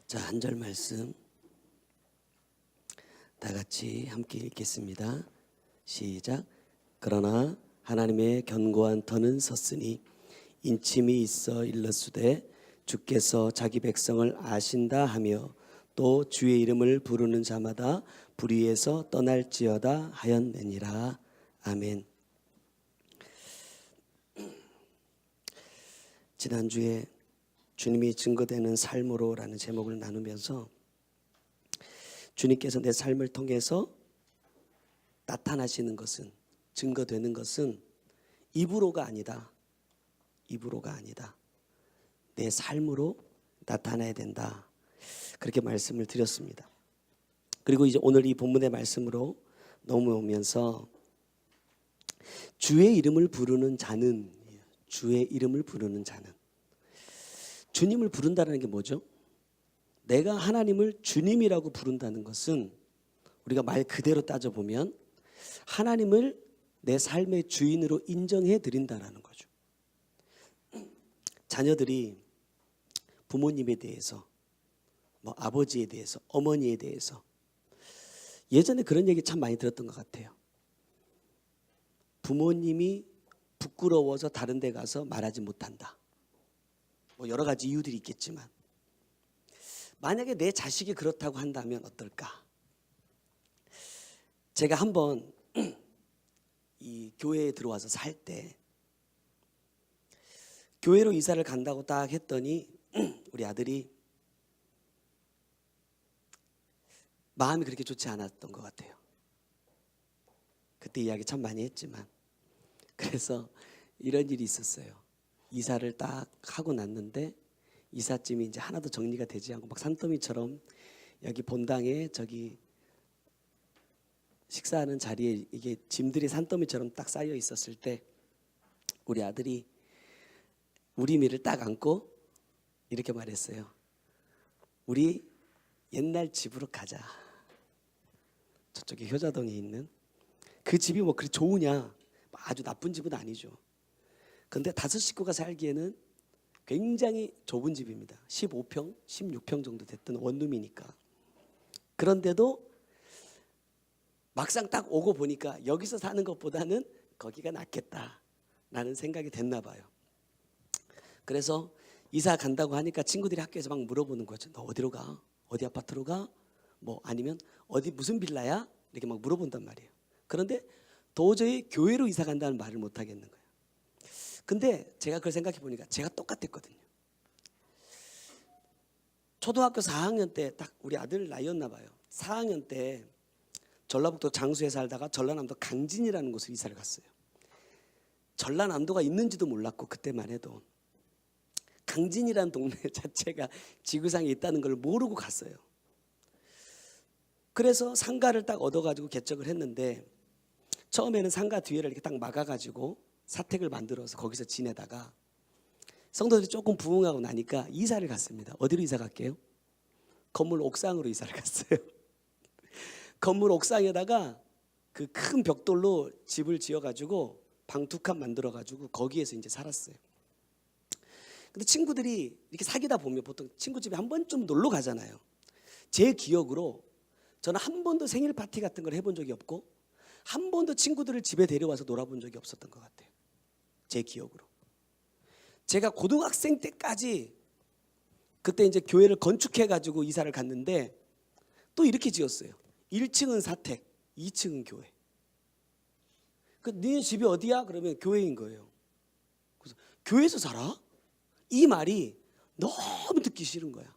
자, 한 절 말씀 다 같이 함께 읽겠습니다. 시작. 그러나 하나님의 견고한 터는 섰으니 인침이 있어 일렀으되 주께서 자기 백성을 아신다 하며 또 주의 이름을 부르는 자마다 불의에서 떠날지어다 하였느니라. 아멘. 지난주에 주님이 증거되는 삶으로라는 제목을 나누면서 주님께서 내 삶을 통해서 나타나시는 것은, 증거되는 것은 입으로가 아니다. 입으로가 아니다. 내 삶으로 나타나야 된다. 그렇게 말씀을 드렸습니다. 그리고 이제 오늘 이 본문의 말씀으로 넘어오면서 주의 이름을 부르는 자는, 주의 이름을 부르는 자는, 주님을 부른다는 게 뭐죠? 내가 하나님을 주님이라고 부른다는 것은 우리가 말 그대로 따져보면 하나님을 내 삶의 주인으로 인정해 드린다는 거죠. 자녀들이 부모님에 대해서, 아버지에 대해서, 어머니에 대해서 예전에 그런 얘기 참 많이 들었던 것 같아요. 부모님이 부끄러워서 다른 데 가서 말하지 못한다. 여러 가지 이유들이 있겠지만 만약에 내 자식이 그렇다고 한다면 어떨까? 제가 한번 이 교회에 들어와서 살 때 교회로 이사를 간다고 딱 했더니 우리 아들이 마음이 그렇게 좋지 않았던 것 같아요. 그때 이야기 참 많이 했지만 그래서 이런 일이 있었어요. 이사를 딱 하고 났는데 이삿짐이 이제 하나도 정리가 되지 않고 막 산더미처럼 여기 본당에 저기 식사하는 자리에 이게 짐들이 산더미처럼 딱 쌓여 있었을 때 우리 아들이 우리 미를 딱 안고 이렇게 말했어요. 우리 옛날 집으로 가자. 저쪽에 효자동에 있는 그 집이 뭐 그리 좋으냐? 아주 나쁜 집은 아니죠. 근데 5식구가 살기에는 굉장히 좁은 집입니다. 15평, 16평 정도 됐던 원룸이니까. 그런데도 막상 딱 오고 보니까 여기서 사는 것보다는 거기가 낫겠다라는 생각이 됐나 봐요. 그래서 이사 간다고 하니까 친구들이 학교에서 막 물어보는 거죠. 너 어디로 가? 어디 아파트로 가? 아니면 어디 무슨 빌라야? 이렇게 막 물어본단 말이에요. 그런데 도저히 교회로 이사 간다는 말을 못 하겠는 거예요. 근데 제가 그걸 생각해 보니까 제가 똑같았거든요. 초등학교 4학년 때 딱 우리 아들 나이였나 봐요. 4학년 때 전라북도 장수에 살다가 전라남도 강진이라는 곳으로 이사를 갔어요. 전라남도가 있는지도 몰랐고 그때만 해도 강진이라는 동네 자체가 지구상에 있다는 걸 모르고 갔어요. 그래서 상가를 딱 얻어가지고 개척을 했는데 처음에는 상가 뒤에를 이렇게 딱 막아가지고 사택을 만들어서 거기서 지내다가 성도들이 조금 부흥하고 나니까 이사를 갔습니다. 어디로 이사 갈게요? 건물 옥상으로 이사를 갔어요. 건물 옥상에다가 그 큰 벽돌로 집을 지어가지고 방 2칸 만들어가지고 거기에서 이제 살았어요. 근데 친구들이 이렇게 사귀다 보면 보통 친구 집에 한 번쯤 놀러 가잖아요. 제 기억으로 저는 한 번도 생일 파티 같은 걸 해본 적이 없고 한 번도 친구들을 집에 데려와서 놀아본 적이 없었던 것 같아요. 제 기억으로. 제가 고등학생 때까지 그때 이제 교회를 건축해가지고 이사를 갔는데 또 이렇게 지었어요. 1층은 사택, 2층은 교회. 네 집이 어디야? 그러면 교회인 거예요. 그래서 교회에서 살아? 이 말이 너무 듣기 싫은 거야.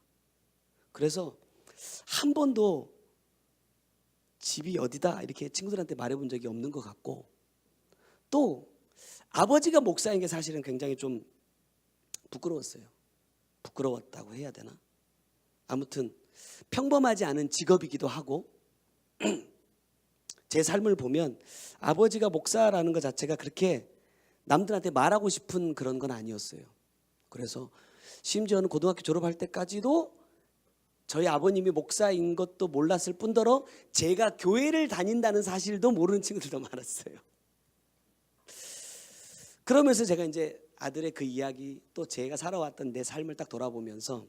그래서 한 번도 집이 어디다 이렇게 친구들한테 말해본 적이 없는 것 같고 또 아버지가 목사인 게 사실은 굉장히 좀 부끄러웠어요. 부끄러웠다고 해야 되나? 아무튼 평범하지 않은 직업이기도 하고 제 삶을 보면 아버지가 목사라는 것 자체가 그렇게 남들한테 말하고 싶은 그런 건 아니었어요. 그래서 심지어는 고등학교 졸업할 때까지도 저희 아버님이 목사인 것도 몰랐을 뿐더러 제가 교회를 다닌다는 사실도 모르는 친구들도 많았어요. 그러면서 제가 이제 아들의 그 이야기 또 제가 살아왔던 내 삶을 딱 돌아보면서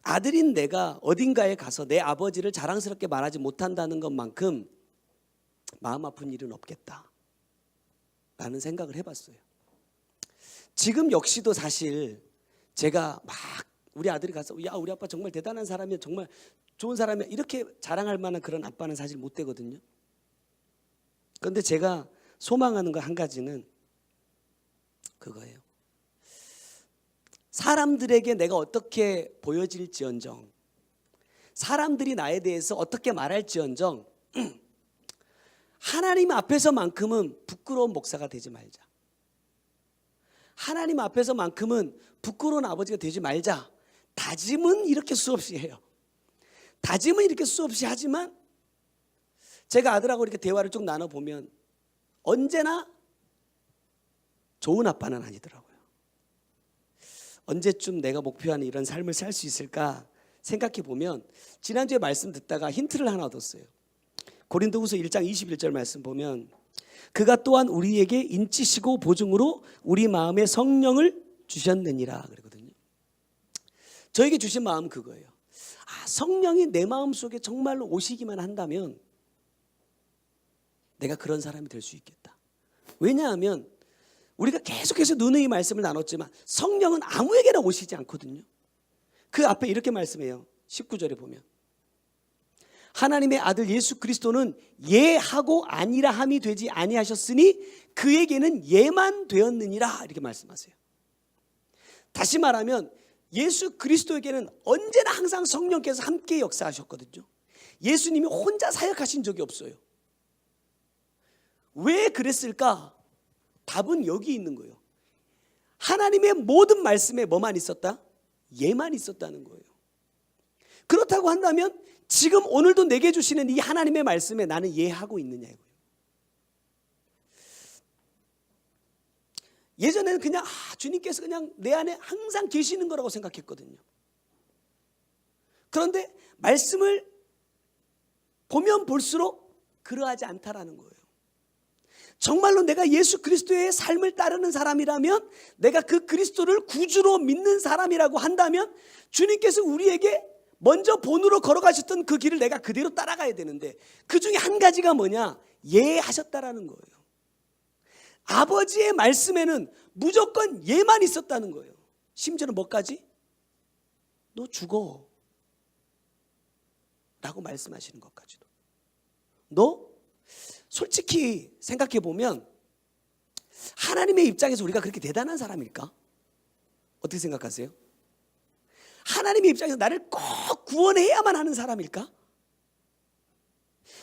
아들인 내가 어딘가에 가서 내 아버지를 자랑스럽게 말하지 못한다는 것만큼 마음 아픈 일은 없겠다 라는 생각을 해봤어요. 지금 역시도 사실 제가 막 우리 아들이 가서 야 우리 아빠 정말 대단한 사람이야, 정말 좋은 사람이야, 이렇게 자랑할 만한 그런 아빠는 사실 못 되거든요. 그런데 제가 소망하는 거 한 가지는 그거예요. 사람들에게 내가 어떻게 보여질지언정, 사람들이 나에 대해서 어떻게 말할지언정 하나님 앞에서만큼은 부끄러운 목사가 되지 말자. 하나님 앞에서만큼은 부끄러운 아버지가 되지 말자. 다짐은 이렇게 수없이 해요. 다짐은 이렇게 수없이 하지만 제가 아들하고 이렇게 대화를 쭉 나눠보면 언제나 좋은 아빠는 아니더라고요. 언제쯤 내가 목표하는 이런 삶을 살 수 있을까 생각해 보면 지난주에 말씀 듣다가 힌트를 하나 얻었어요. 고린도후서 1장 21절 말씀 보면 그가 또한 우리에게 인치시고 보증으로 우리 마음에 성령을 주셨느니라 그러거든요. 저에게 주신 마음 그거예요. 성령이 내 마음속에 정말로 오시기만 한다면 내가 그런 사람이 될 수 있겠다. 왜냐하면 우리가 계속해서 누누이 말씀을 나눴지만 성령은 아무에게나 오시지 않거든요. 그 앞에 이렇게 말씀해요. 19절에 보면 하나님의 아들 예수 그리스도는 예하고 아니라 함이 되지 아니하셨으니 그에게는 예만 되었느니라 이렇게 말씀하세요. 다시 말하면 예수 그리스도에게는 언제나 항상 성령께서 함께 역사하셨거든요. 예수님이 혼자 사역하신 적이 없어요. 왜 그랬을까? 답은 여기 있는 거예요. 하나님의 모든 말씀에 뭐만 있었다? 예만 있었다는 거예요. 그렇다고 한다면 지금 오늘도 내게 주시는 이 하나님의 말씀에 나는 예하고 있느냐 이거예요. 예전에는 그냥 주님께서 그냥 내 안에 항상 계시는 거라고 생각했거든요. 그런데 말씀을 보면 볼수록 그러하지 않다라는 거예요. 정말로 내가 예수 그리스도의 삶을 따르는 사람이라면, 내가 그 그리스도를 구주로 믿는 사람이라고 한다면 주님께서 우리에게 먼저 본으로 걸어가셨던 그 길을 내가 그대로 따라가야 되는데 그 중에 한 가지가 뭐냐? 예하셨다라는 거예요. 아버지의 말씀에는 무조건 예만 있었다는 거예요. 심지어는 뭐까지? 너 죽어 라고 말씀하시는 것까지도. 너 솔직히 생각해 보면 하나님의 입장에서 우리가 그렇게 대단한 사람일까? 어떻게 생각하세요? 하나님의 입장에서 나를 꼭 구원해야만 하는 사람일까?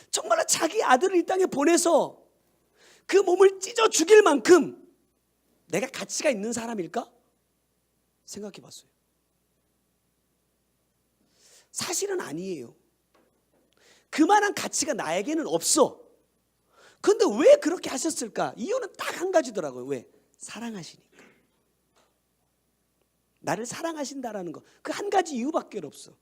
정말로 자기 아들을 이 땅에 보내서 그 몸을 찢어 죽일 만큼 내가 가치가 있는 사람일까? 생각해 봤어요. 사실은 아니에요. 그만한 가치가 나에게는 없어. 그런데 왜 그렇게 하셨을까? 이유는 딱 한 가지더라고요. 왜? 사랑하시니까. 나를 사랑하신다라는 거, 그 한 가지 이유밖에 없어.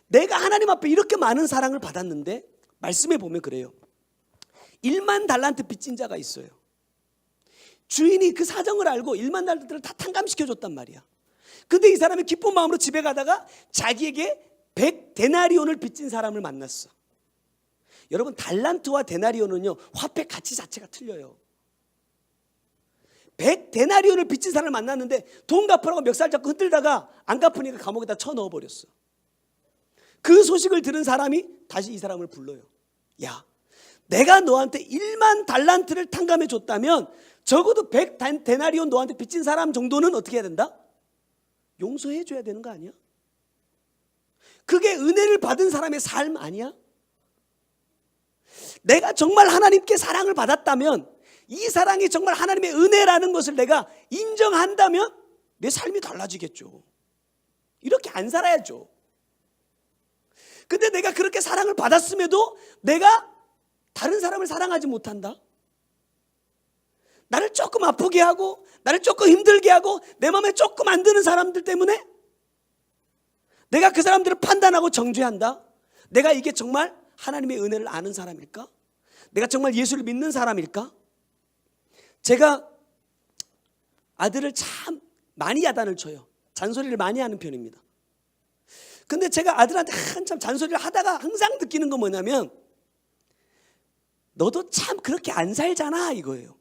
내가 하나님 앞에 이렇게 많은 사랑을 받았는데 말씀에 보면 그래요. 1만 달란트 빚진 자가 있어요. 주인이 그 사정을 알고 1만 달란트를 다 탕감시켜줬단 말이야. 근데 이 사람이 기쁜 마음으로 집에 가다가 자기에게 100데나리온을 빚진 사람을 만났어. 여러분, 달란트와 데나리온은요, 화폐 가치 자체가 틀려요. 100데나리온을 빚진 사람을 만났는데 돈 갚으라고 멱살 잡고 흔들다가 안 갚으니까 감옥에다 쳐넣어버렸어. 그 소식을 들은 사람이 다시 이 사람을 불러요. 야, 내가 너한테 1만 달란트를 탕감해 줬다면 적어도 100데나리온 너한테 빚진 사람 정도는 어떻게 해야 된다? 용서해 줘야 되는 거 아니야? 그게 은혜를 받은 사람의 삶 아니야? 내가 정말 하나님께 사랑을 받았다면, 이 사랑이 정말 하나님의 은혜라는 것을 내가 인정한다면 내 삶이 달라지겠죠. 이렇게 안 살아야죠. 근데 내가 그렇게 사랑을 받았음에도 내가 다른 사람을 사랑하지 못한다? 나를 조금 아프게 하고 나를 조금 힘들게 하고 내 마음에 조금 안 드는 사람들 때문에 내가 그 사람들을 판단하고 정죄한다? 내가 이게 정말 하나님의 은혜를 아는 사람일까? 내가 정말 예수를 믿는 사람일까? 제가 아들을 참 많이 야단을 쳐요. 잔소리를 많이 하는 편입니다. 근데 제가 아들한테 한참 잔소리를 하다가 항상 느끼는 건 뭐냐면 너도 참 그렇게 안 살잖아 이거예요.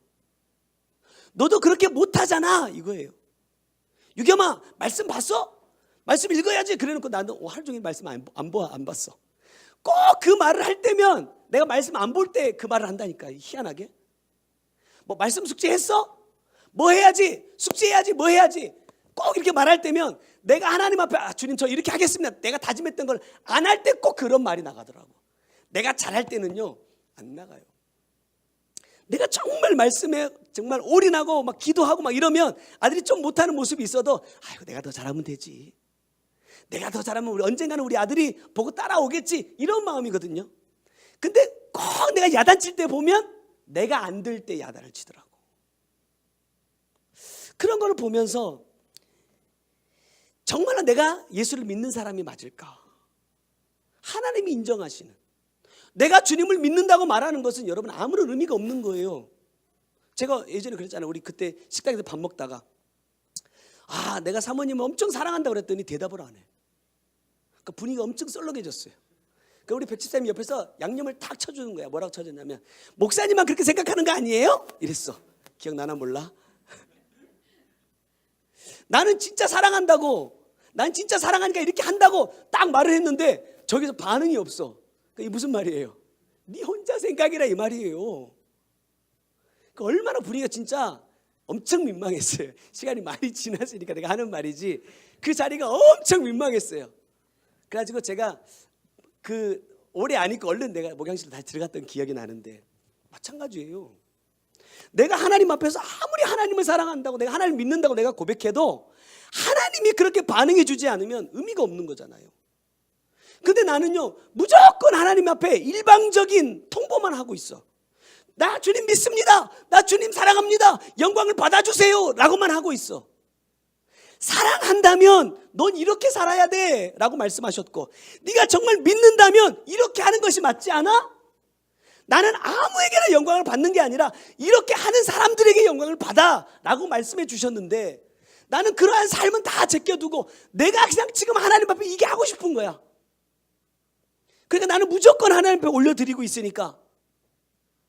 너도 그렇게 못하잖아 이거예요. 유겸아 말씀 봤어? 말씀 읽어야지. 그래놓고 나는 하루 종일 말씀 안 봤어. 꼭 그 말을 할 때면 내가 말씀 안 볼 때 그 말을 한다니까. 희한하게. 뭐 말씀 숙제했어? 뭐 해야지? 숙제해야지 뭐 해야지? 꼭 이렇게 말할 때면 내가 하나님 앞에 주님 저 이렇게 하겠습니다. 내가 다짐했던 걸 안 할 때 꼭 그런 말이 나가더라고. 내가 잘할 때는요 안 나가요. 내가 정말 말씀에 정말 올인하고 막 기도하고 막 이러면 아들이 좀 못하는 모습이 있어도 아이고 내가 더 잘하면 되지. 내가 더 잘하면 언젠가는 우리 아들이 보고 따라오겠지. 이런 마음이거든요. 근데 꼭 내가 야단칠 때 보면 내가 안 될 때 야단을 치더라고. 그런 걸 보면서 정말로 내가 예수를 믿는 사람이 맞을까? 하나님이 인정하시는, 내가 주님을 믿는다고 말하는 것은 여러분 아무런 의미가 없는 거예요. 제가 예전에 그랬잖아요. 우리 그때 식당에서 밥 먹다가 내가 사모님을 엄청 사랑한다고 그랬더니 대답을 안 해. 그러니까 분위기가 엄청 썰렁해졌어요. 그러니까 우리 백집사님이 옆에서 양념을 탁 쳐주는 거야. 뭐라고 쳐줬냐면 목사님만 그렇게 생각하는 거 아니에요? 이랬어. 기억나나 몰라? 나는 진짜 사랑한다고, 난 진짜 사랑하니까 이렇게 한다고 딱 말을 했는데 저기서 반응이 없어. 이게 무슨 말이에요? 네 혼자 생각이라 이 말이에요. 얼마나 분위기가 진짜 엄청 민망했어요. 시간이 많이 지났으니까 내가 하는 말이지 그 자리가 엄청 민망했어요. 그래가지고 제가 오래 안 있고 얼른 내가 목양실로 다시 들어갔던 기억이 나는데 마찬가지예요. 내가 하나님 앞에서 아무리 하나님을 사랑한다고 내가 하나님 믿는다고 내가 고백해도 하나님이 그렇게 반응해 주지 않으면 의미가 없는 거잖아요. 근데 나는요 무조건 하나님 앞에 일방적인 통보만 하고 있어. 나 주님 믿습니다. 나 주님 사랑합니다. 영광을 받아주세요 라고만 하고 있어. 사랑한다면 넌 이렇게 살아야 돼 라고 말씀하셨고, 네가 정말 믿는다면 이렇게 하는 것이 맞지 않아? 나는 아무에게나 영광을 받는 게 아니라 이렇게 하는 사람들에게 영광을 받아 라고 말씀해 주셨는데 나는 그러한 삶은 다 제껴두고 내가 그냥 지금 하나님 앞에 이게 하고 싶은 거야. 그러니까 나는 무조건 하나님 앞에 올려드리고 있으니까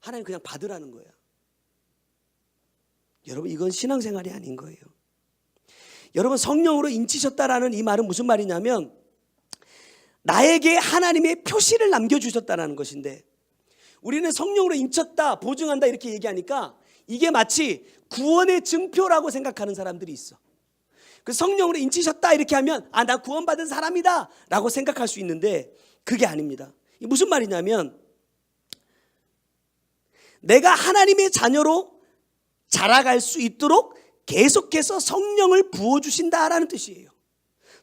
하나님 그냥 받으라는 거야. 여러분 이건 신앙생활이 아닌 거예요. 여러분 성령으로 인치셨다라는 이 말은 무슨 말이냐면 나에게 하나님의 표시를 남겨주셨다라는 것인데, 우리는 성령으로 인쳤다 보증한다 이렇게 얘기하니까 이게 마치 구원의 증표라고 생각하는 사람들이 있어. 그 성령으로 인치셨다 이렇게 하면 나 구원받은 사람이다 라고 생각할 수 있는데 그게 아닙니다. 이게 무슨 말이냐면 내가 하나님의 자녀로 자라갈 수 있도록 계속해서 성령을 부어주신다라는 뜻이에요.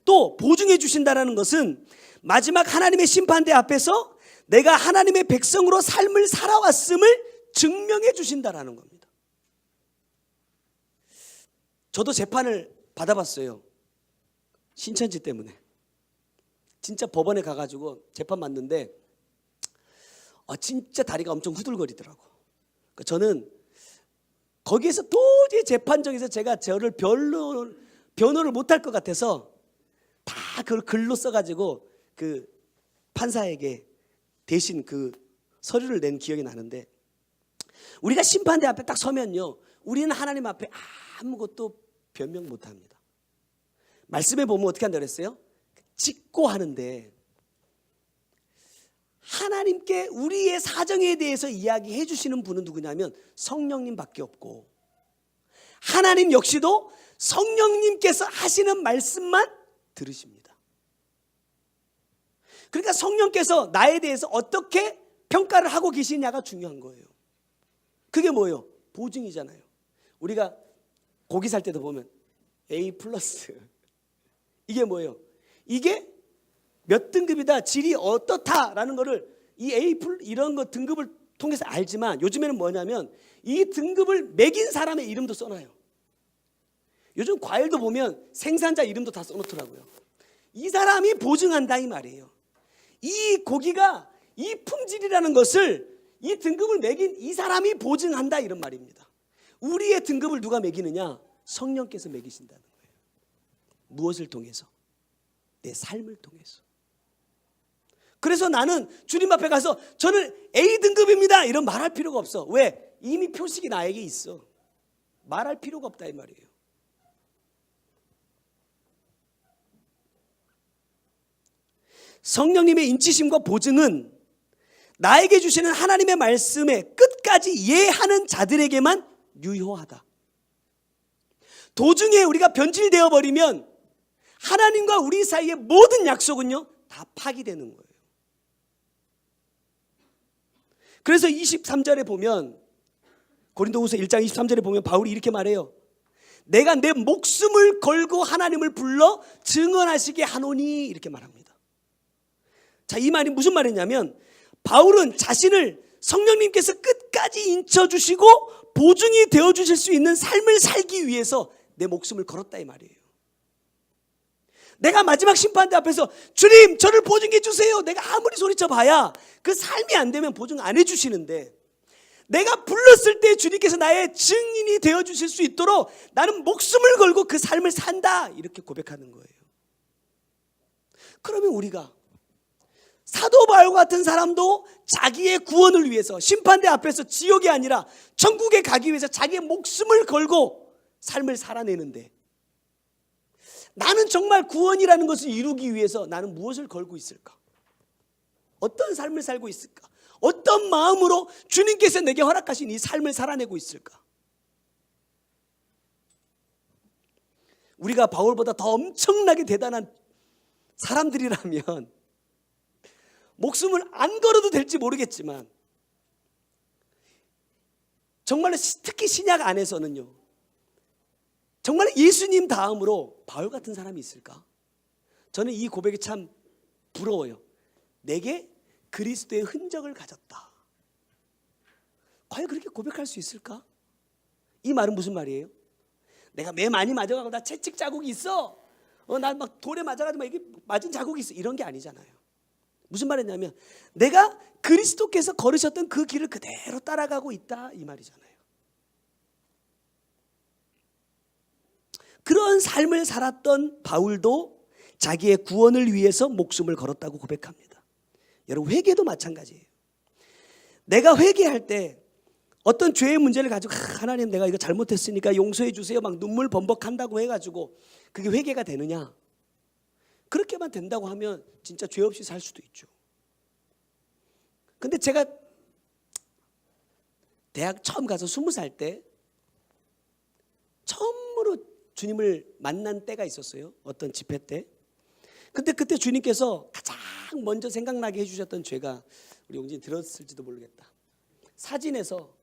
또 보증해 주신다라는 것은 마지막 하나님의 심판대 앞에서 내가 하나님의 백성으로 삶을 살아왔음을 증명해 주신다라는 겁니다. 저도 재판을 받아봤어요. 신천지 때문에. 진짜 법원에 가가지고 재판 받는데 진짜 다리가 엄청 후들거리더라고. 그러니까 저는 거기에서 도저히 재판정에서 제가 저를 변호를 못할 것 같아서 다 그걸 글로 써가지고 그 판사에게 대신 그 서류를 낸 기억이 나는데, 우리가 심판대 앞에 딱 서면요 우리는 하나님 앞에 아무것도 변명 못합니다. 말씀에 보면 어떻게 한다고 그랬어요? 짓고 하는데 하나님께 우리의 사정에 대해서 이야기해 주시는 분은 누구냐면 성령님밖에 없고, 하나님 역시도 성령님께서 하시는 말씀만 들으십니다. 그러니까 성령께서 나에 대해서 어떻게 평가를 하고 계시냐가 중요한 거예요. 그게 뭐예요? 보증이잖아요. 우리가 고기 살 때도 보면 A+. 이게 뭐예요? 이게 몇 등급이다, 질이 어떻다라는 거를 이 A+ 이런 거 등급을 통해서 알지만 요즘에는 뭐냐면 이 등급을 매긴 사람의 이름도 써놔요. 요즘 과일도 보면 생산자 이름도 다 써놓더라고요. 이 사람이 보증한다 이 말이에요. 이 고기가 이 품질이라는 것을, 이 등급을 매긴 이 사람이 보증한다 이런 말입니다. 우리의 등급을 누가 매기느냐? 성령께서 매기신다는 거예요. 무엇을 통해서? 내 삶을 통해서. 그래서 나는 주님 앞에 가서 저는 A등급입니다 이런 말할 필요가 없어. 왜? 이미 표식이 나에게 있어. 말할 필요가 없다 이 말이에요. 성령님의 인치심과 보증은 나에게 주시는 하나님의 말씀에 끝까지 이해하는 자들에게만 유효하다. 도중에 우리가 변질되어 버리면 하나님과 우리 사이의 모든 약속은요 다 파기되는 거예요. 그래서 23절에 보면, 고린도후서 1장 23절에 보면 바울이 이렇게 말해요. 내가 내 목숨을 걸고 하나님을 불러 증언하시게 하노니 이렇게 말합니다. 자, 이 말이 무슨 말이냐면 바울은 자신을 성령님께서 끝까지 인쳐주시고 보증이 되어주실 수 있는 삶을 살기 위해서 내 목숨을 걸었다 이 말이에요. 내가 마지막 심판대 앞에서 주님 저를 보증해 주세요. 내가 아무리 소리쳐 봐야 그 삶이 안 되면 보증 안 해주시는데, 내가 불렀을 때 주님께서 나의 증인이 되어주실 수 있도록 나는 목숨을 걸고 그 삶을 산다 이렇게 고백하는 거예요. 그러면 우리가 사도 바울 같은 사람도 자기의 구원을 위해서 심판대 앞에서 지옥이 아니라 천국에 가기 위해서 자기의 목숨을 걸고 삶을 살아내는데, 나는 정말 구원이라는 것을 이루기 위해서 나는 무엇을 걸고 있을까? 어떤 삶을 살고 있을까? 어떤 마음으로 주님께서 내게 허락하신 이 삶을 살아내고 있을까? 우리가 바울보다 더 엄청나게 대단한 사람들이라면 목숨을 안 걸어도 될지 모르겠지만, 정말로 특히 신약 안에서는요 정말 예수님 다음으로 바울 같은 사람이 있을까? 저는 이 고백이 참 부러워요. 내게 그리스도의 흔적을 가졌다. 과연 그렇게 고백할 수 있을까? 이 말은 무슨 말이에요? 내가 매 많이 맞아가고 나 채찍 자국이 있어. 나 막 돌에 맞아가지고 이게 맞은 자국이 있어. 이런 게 아니잖아요. 무슨 말이냐면 내가 그리스도께서 걸으셨던 그 길을 그대로 따라가고 있다 이 말이잖아요. 그런 삶을 살았던 바울도 자기의 구원을 위해서 목숨을 걸었다고 고백합니다. 여러분 회개도 마찬가지예요. 내가 회개할 때 어떤 죄의 문제를 가지고 하나님 내가 이거 잘못했으니까 용서해 주세요 막 눈물 범벅한다고 해가지고 그게 회개가 되느냐? 그렇게만 된다고 하면 진짜 죄 없이 살 수도 있죠. 근데 제가 대학 처음 가서 20살 때 처음으로 주님을 만난 때가 있었어요. 어떤 집회 때. 근데 그때 주님께서 가장 먼저 생각나게 해주셨던 죄가, 우리 용진이 들었을지도 모르겠다. 사진에서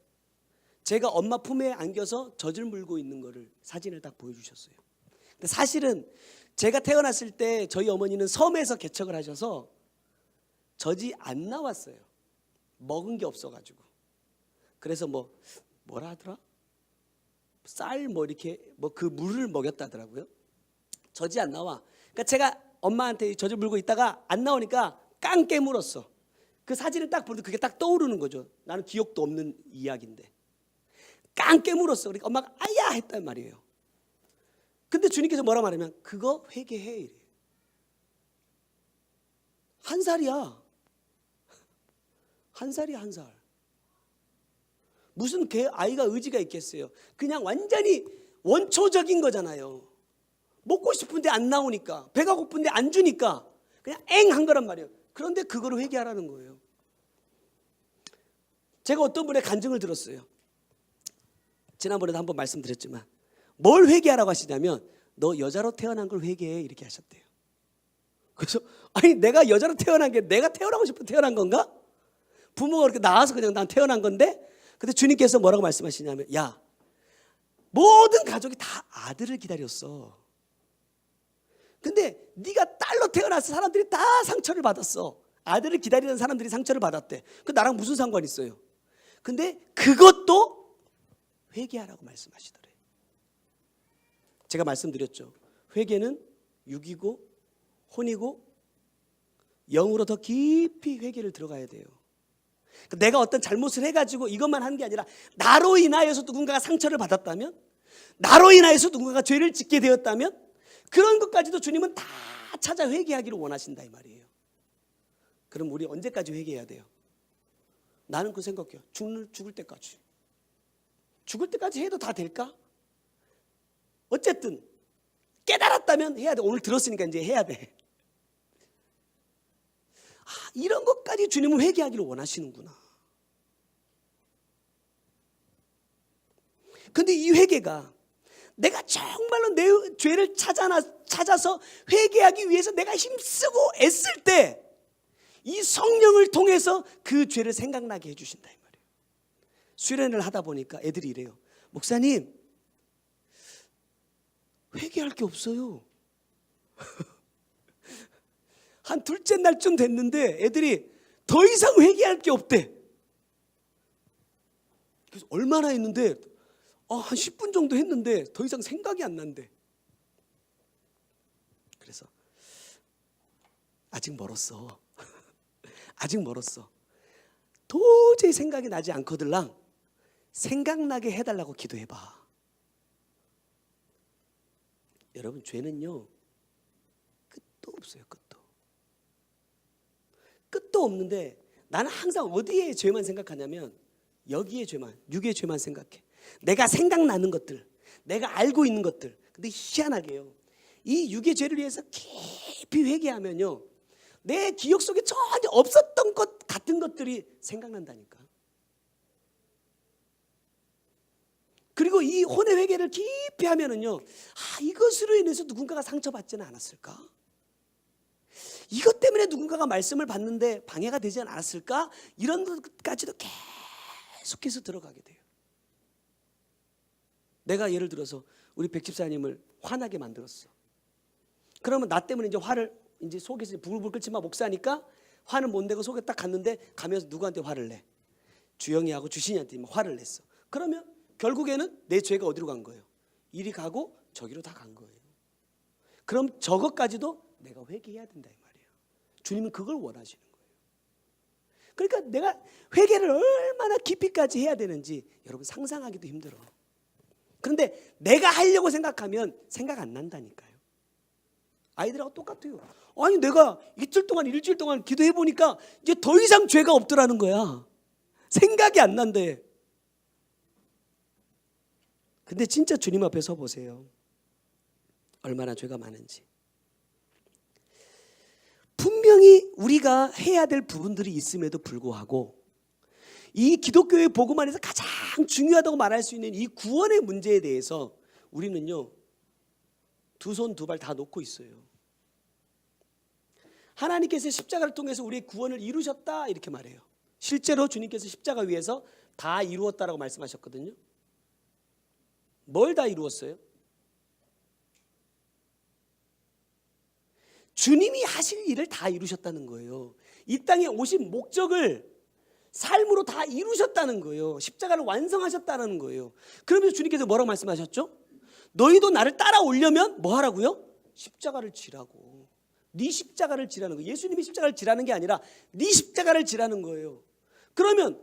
제가 엄마 품에 안겨서 젖을 물고 있는 거를 사진을 딱 보여주셨어요. 근데 사실은 제가 태어났을 때 저희 어머니는 섬에서 개척을 하셔서 젖이 안 나왔어요. 먹은 게 없어가지고. 그래서 뭐라 하더라? 쌀 이렇게 그 물을 먹였다더라고요. 젖이 안 나와. 그러니까 제가 엄마한테 젖을 물고 있다가 안 나오니까 깡 깨물었어. 그 사진을 딱 보는데 그게 딱 떠오르는 거죠. 나는 기억도 없는 이야기인데 깡 깨물었어. 그러니까 엄마가 아야 했단 말이에요. 근데 주님께서 뭐라 말하면 그거 회개해 이래요. 1살이야. 1살이야 1살. 무슨 아이가 의지가 있겠어요. 그냥 완전히 원초적인 거잖아요. 먹고 싶은데 안 나오니까, 배가 고픈데 안 주니까 그냥 엥 한 거란 말이에요. 그런데 그거를 회개하라는 거예요. 제가 어떤 분의 간증을 들었어요. 지난번에도 한번 말씀드렸지만 뭘 회개하라고 하시냐면 너 여자로 태어난 걸 회개해 이렇게 하셨대요. 그래서 아니 내가 여자로 태어난 게 내가 태어나고 싶어 태어난 건가? 부모가 그렇게 낳아서 그냥 난 태어난 건데. 근데 주님께서 뭐라고 말씀하시냐면 야 모든 가족이 다 아들을 기다렸어. 근데 네가 딸로 태어나서 사람들이 다 상처를 받았어. 아들을 기다리는 사람들이 상처를 받았대. 그 나랑 무슨 상관이 있어요? 근데 그것도 회개하라고 말씀하시더래요. 제가 말씀드렸죠. 회개는 육이고 혼이고 영으로 더 깊이 회개를 들어가야 돼요. 내가 어떤 잘못을 해가지고 이것만 한 게 아니라 나로 인하여서 누군가가 상처를 받았다면, 나로 인하여서 누군가가 죄를 짓게 되었다면 그런 것까지도 주님은 다 찾아 회개하기를 원하신다 이 말이에요. 그럼 우리 언제까지 회개해야 돼요? 나는 그 생각해요. 죽을 때까지. 죽을 때까지 해도 다 될까? 어쨌든 깨달았다면 해야 돼. 오늘 들었으니까 이제 해야 돼. 이런 것까지 주님은 회개하기를 원하시는구나. 근데 이 회개가 내가 정말로 내 죄를 찾아서 회개하기 위해서 내가 힘쓰고 애쓸 때 이 성령을 통해서 그 죄를 생각나게 해주신다 이 말이에요. 수련을 하다 보니까 애들이 이래요. 목사님, 회개할 게 없어요. 한 둘째 날쯤 됐는데 애들이 더 이상 회개할 게 없대. 그래서 얼마나 했는데 한 10분 정도 했는데 더 이상 생각이 안 난대. 그래서 아직 멀었어. 아직 멀었어. 도저히 생각이 나지 않거들랑 생각나게 해달라고 기도해봐. 여러분, 죄는요 끝도 없어요. 끝도 없는데 나는 항상 어디에 죄만 생각하냐면 여기에 죄만, 육의 죄만 생각해. 내가 생각나는 것들, 내가 알고 있는 것들. 근데 희한하게요, 이 육의 죄를 위해서 깊이 회개하면요 내 기억 속에 전혀 없었던 것 같은 것들이 생각난다니까. 그리고 이 혼의 회개를 깊이 하면은요, 이것으로 인해서 누군가가 상처받지는 않았을까? 이것 때문에 누군가가 말씀을 받는데 방해가 되지 않았을까? 이런 것까지도 계속해서 들어가게 돼요. 내가 예를 들어서 우리 백 집사님을 화나게 만들었어. 그러면 나 때문에 이제 화를 이제 속에서 부글부글 끓지만 목사니까 화는 못 내고 속에 딱 갔는데 가면서 누구한테 화를 내? 주영이하고 주신이한테 화를 냈어. 그러면 결국에는 내 죄가 어디로 간 거예요? 이리 가고 저기로 다 간 거예요. 그럼 저것까지도 내가 회개해야 된다 이 말이에요. 주님은 그걸 원하시는 거예요. 그러니까 내가 회개를 얼마나 깊이까지 해야 되는지 여러분 상상하기도 힘들어. 그런데 내가 하려고 생각하면 생각 안 난다니까요. 아이들하고 똑같아요. 아니 내가 이틀 동안 일주일 동안 기도해 보니까 이제 더 이상 죄가 없더라는 거야. 생각이 안 난대. 근데 진짜 주님 앞에 서 보세요. 얼마나 죄가 많은지. 분명히 우리가 해야 될 부분들이 있음에도 불구하고 이 기독교의 복음 안에서 가장 중요하다고 말할 수 있는 이 구원의 문제에 대해서 우리는요 두 손 두 발 다 놓고 있어요. 하나님께서 십자가를 통해서 우리의 구원을 이루셨다 이렇게 말해요. 실제로 주님께서 십자가 위에서 다 이루었다라고 말씀하셨거든요. 뭘 다 이루었어요? 주님이 하실 일을 다 이루셨다는 거예요. 이 땅에 오신 목적을 삶으로 다 이루셨다는 거예요. 십자가를 완성하셨다는 거예요. 그러면서 주님께서 뭐라고 말씀하셨죠? 너희도 나를 따라오려면 뭐 하라고요? 십자가를 지라고. 네 십자가를 지라는 거예요. 예수님이 십자가를 지라는 게 아니라 네 십자가를 지라는 거예요. 그러면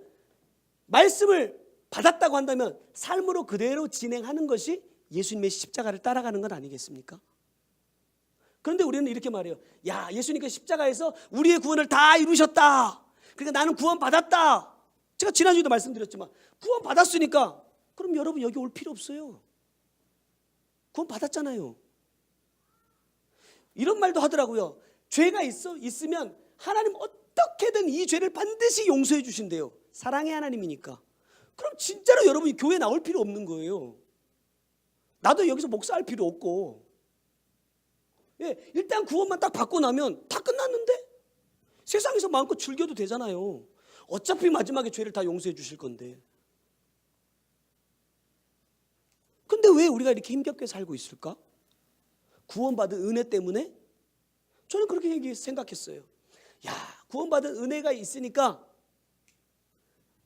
말씀을 받았다고 한다면 삶으로 그대로 진행하는 것이 예수님의 십자가를 따라가는 건 아니겠습니까? 그런데 우리는 이렇게 말해요. 야, 예수님께서 십자가에서 우리의 구원을 다 이루셨다. 그러니까 나는 구원 받았다. 제가 지난주에도 말씀드렸지만 구원 받았으니까 그럼 여러분 여기 올 필요 없어요. 구원 받았잖아요. 이런 말도 하더라고요. 죄가 있으면 하나님 어떻게든 이 죄를 반드시 용서해 주신대요. 사랑의 하나님이니까. 그럼 진짜로 여러분이 교회 나올 필요 없는 거예요. 나도 여기서 목사할 필요 없고. 예, 일단 구원만 딱 받고 나면 다 끝났는데? 세상에서 마음껏 즐겨도 되잖아요. 어차피 마지막에 죄를 다 용서해 주실 건데. 근데 왜 우리가 이렇게 힘겹게 살고 있을까? 구원받은 은혜 때문에? 저는 그렇게 생각했어요. 야, 구원받은 은혜가 있으니까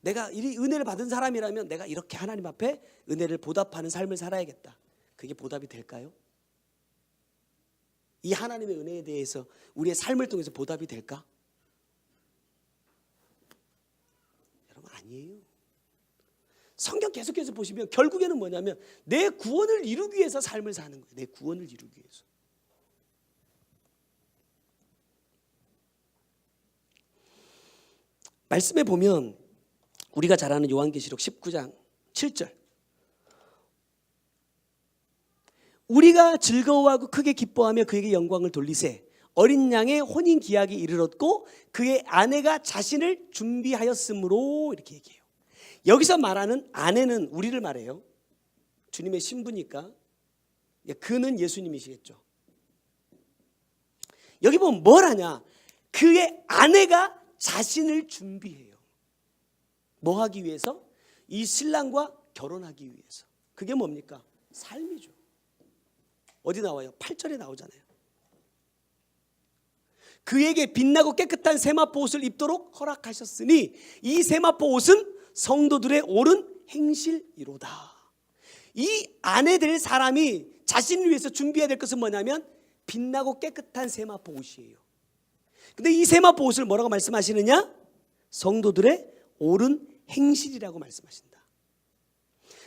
내가 이 은혜를 받은 사람이라면 내가 이렇게 하나님 앞에 은혜를 보답하는 삶을 살아야겠다. 그게 보답이 될까요? 이 하나님의 은혜에 대해서 우리의 삶을 통해서 보답이 될까? 여러분 아니에요. 성경 계속해서 보시면 결국에는 뭐냐면 내 구원을 이루기 위해서 삶을 사는 거예요. 내 구원을 이루기 위해서. 말씀에 보면 우리가 잘 아는 요한계시록 19장 7절, 우리가 즐거워하고 크게 기뻐하며 그에게 영광을 돌리세 어린 양의 혼인 기약이 이르렀고 그의 아내가 자신을 준비하였으므로, 이렇게 얘기해요. 여기서 말하는 아내는 우리를 말해요. 주님의 신부니까 그는 예수님이시겠죠. 여기 보면 뭘 하냐, 그의 아내가 자신을 준비해요. 뭐 하기 위해서? 이 신랑과 결혼하기 위해서. 그게 뭡니까? 삶이죠. 어디 나와요? 8절에 나오잖아요. 그에게 빛나고 깨끗한 세마포 옷을 입도록 허락하셨으니 이 세마포 옷은 성도들의 옳은 행실이로다. 이 아내 될 사람이 자신을 위해서 준비해야 될 것은 뭐냐면 빛나고 깨끗한 세마포 옷이에요. 근데 이 세마포 옷을 뭐라고 말씀하시느냐? 성도들의 옳은 행실이라고 말씀하신다.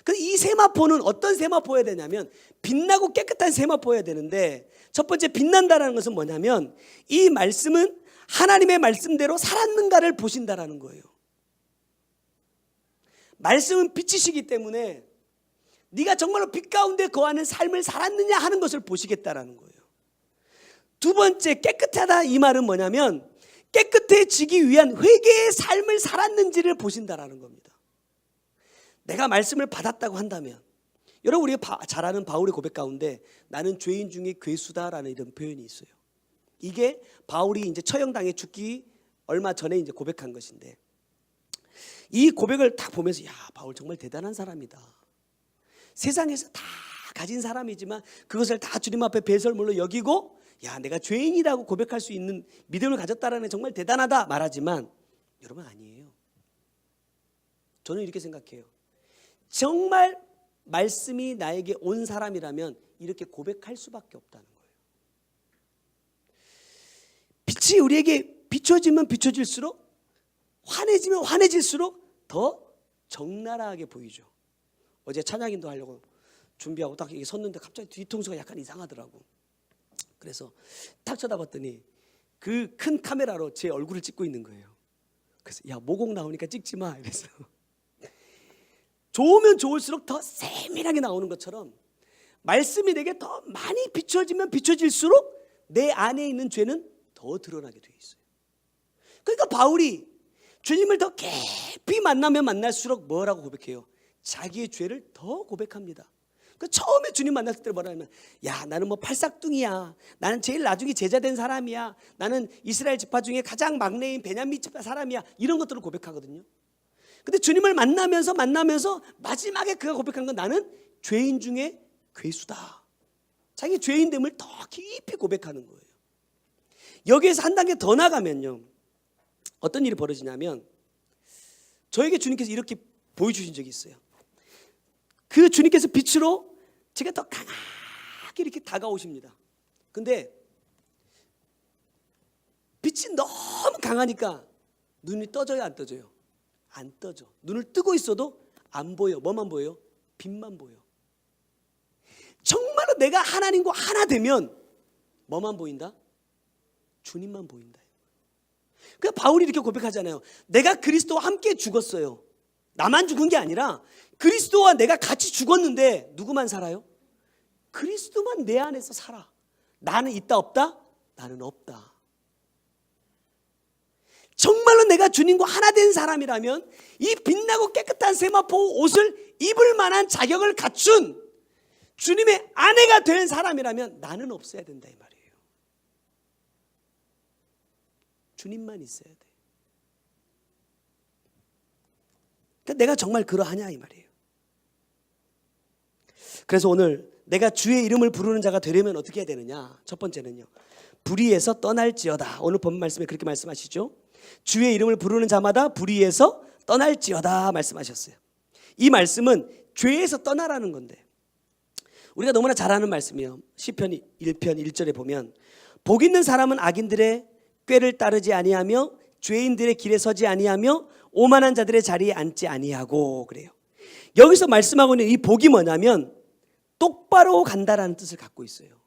근데 이 세마포는 어떤 세마포여야 되냐면 빛나고 깨끗한 세마포여야 되는데, 첫 번째 빛난다라는 것은 뭐냐면 이 말씀은 하나님의 말씀대로 살았는가를 보신다라는 거예요. 말씀은 빛이시기 때문에 네가 정말로 빛 가운데 거하는 삶을 살았느냐 하는 것을 보시겠다라는 거예요. 두 번째, 깨끗하다 이 말은 뭐냐면 깨끗해지기 위한 회개의 삶을 살았는지를 보신다라는 겁니다. 내가 말씀을 받았다고 한다면, 여러분 우리가 잘 아는 바울의 고백 가운데 나는 죄인 중에 괴수다라는 이런 표현이 있어요. 이게 바울이 이제 처형당해 죽기 얼마 전에 이제 고백한 것인데, 이 고백을 딱 보면서 야, 바울 정말 대단한 사람이다. 세상에서 다 가진 사람이지만 그것을 다 주님 앞에 배설물로 여기고 야, 내가 죄인이라고 고백할 수 있는 믿음을 가졌다라는 정말 대단하다 말하지만, 여러분 아니에요. 저는 이렇게 생각해요. 정말 말씀이 나에게 온 사람이라면 이렇게 고백할 수밖에 없다는 거예요. 빛이 우리에게 비춰지면 비춰질수록, 환해지면 환해질수록 더 적나라하게 보이죠. 어제 찬양인도 하려고 준비하고 딱 이렇게 섰는데 갑자기 뒤통수가 약간 이상하더라고. 그래서 딱 쳐다봤더니 그 큰 카메라로 제 얼굴을 찍고 있는 거예요. 그래서 야, 모공 나오니까 찍지 마 이래서. 좋으면 좋을수록 더 세밀하게 나오는 것처럼 말씀이 내게 더 많이 비춰지면 비춰질수록 내 안에 있는 죄는 더 드러나게 돼 있어요. 그러니까 바울이 주님을 더 깊이 만나면 만날수록 뭐라고 고백해요? 자기의 죄를 더 고백합니다. 그 처음에 주님 만났을 때 뭐라 하면 야, 나는 뭐 팔싹둥이야. 나는 제일 나중에 제자된 사람이야. 나는 이스라엘 지파 중에 가장 막내인 베냐민 지파 사람이야. 이런 것들을 고백하거든요. 근데 주님을 만나면서 마지막에 그가 고백한 건 나는 죄인 중에 괴수다. 자기 죄인됨을 더 깊이 고백하는 거예요. 여기에서 한 단계 더 나가면요, 어떤 일이 벌어지냐면 저에게 주님께서 이렇게 보여주신 적이 있어요. 그 주님께서 빛으로 제가 더 강하게 이렇게 다가오십니다. 근데 빛이 너무 강하니까 눈이 떠져요, 안 떠져요? 안 떠져. 눈을 뜨고 있어도 안 보여. 뭐만 보여요? 빛만 보여. 정말로 내가 하나님과 하나 되면 뭐만 보인다? 주님만 보인다. 그러니까 바울이 이렇게 고백하잖아요. 내가 그리스도와 함께 죽었어요. 나만 죽은 게 아니라 그리스도와 내가 같이 죽었는데 누구만 살아요? 그리스도만 내 안에서 살아. 나는 있다 없다? 나는 없다. 정말로 내가 주님과 하나 된 사람이라면 이 빛나고 깨끗한 세마포 옷을 입을 만한 자격을 갖춘 주님의 아내가 된 사람이라면 나는 없어야 된다 이 말이에요. 주님만 있어야 돼. 그러니까 내가 정말 그러하냐 이 말이에요. 그래서 오늘 내가 주의 이름을 부르는 자가 되려면 어떻게 해야 되느냐? 첫 번째는요, 불의에서 떠날지어다. 오늘 본 말씀에 그렇게 말씀하시죠. 주의 이름을 부르는 자마다 불의에서 떠날지어다 말씀하셨어요. 이 말씀은 죄에서 떠나라는 건데, 우리가 너무나 잘 아는 말씀이에요. 시편 1편 1절에 보면 복 있는 사람은 악인들의 꾀를 따르지 아니하며 죄인들의 길에 서지 아니하며 오만한 자들의 자리에 앉지 아니하고, 그래요. 여기서 말씀하고 있는 이 복이 뭐냐면 똑바로 간다라는 뜻을 갖고 있어요.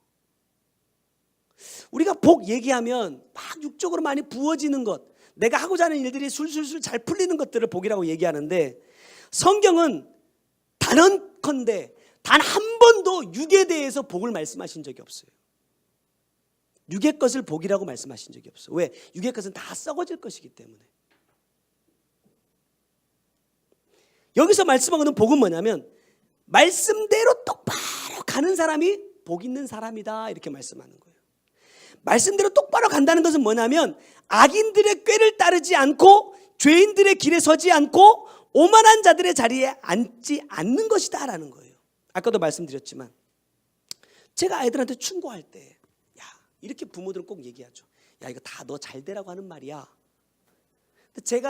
우리가 복 얘기하면 막 육적으로 많이 부어지는 것, 내가 하고자 하는 일들이 술술술 잘 풀리는 것들을 복이라고 얘기하는데, 성경은 단언컨대 단 한 번도 육에 대해서 복을 말씀하신 적이 없어요. 육의 것을 복이라고 말씀하신 적이 없어요. 왜? 육의 것은 다 썩어질 것이기 때문에. 여기서 말씀하는 복은 뭐냐면 말씀대로 똑바로 가는 사람이 복 있는 사람이다, 이렇게 말씀하는 거예요. 말씀대로 똑바로 간다는 것은 뭐냐면 악인들의 꾀를 따르지 않고 죄인들의 길에 서지 않고 오만한 자들의 자리에 앉지 않는 것이다 라는 거예요. 아까도 말씀드렸지만 제가 아이들한테 충고할 때, 야, 이렇게 부모들은 꼭 얘기하죠. 야, 이거 다 너 잘 되라고 하는 말이야. 근데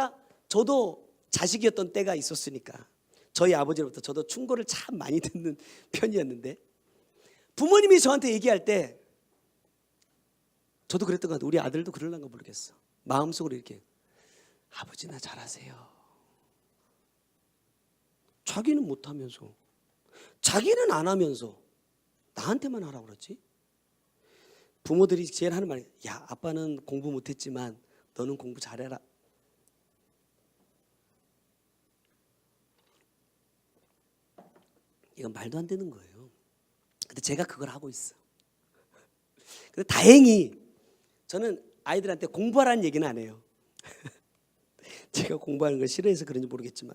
저도 자식이었던 때가 있었으니까 저희 아버지로부터 저도 충고를 참 많이 듣는 편이었는데, 부모님이 저한테 얘기할 때 저도 그랬던 것 같아요. 우리 아들도 그러려는가 모르겠어. 마음속으로 이렇게, 아버지나 잘하세요. 자기는 못하면서, 자기는 안 하면서 나한테만 하라고 그러지? 부모들이 제일 하는 말이, 야, 아빠는 공부 못했지만 너는 공부 잘해라. 이건 말도 안 되는 거예요. 근데 제가 그걸 하고 있어. 근데 다행히 저는 아이들한테 공부하라는 얘기는 안 해요. 제가 공부하는 걸 싫어해서 그런지 모르겠지만,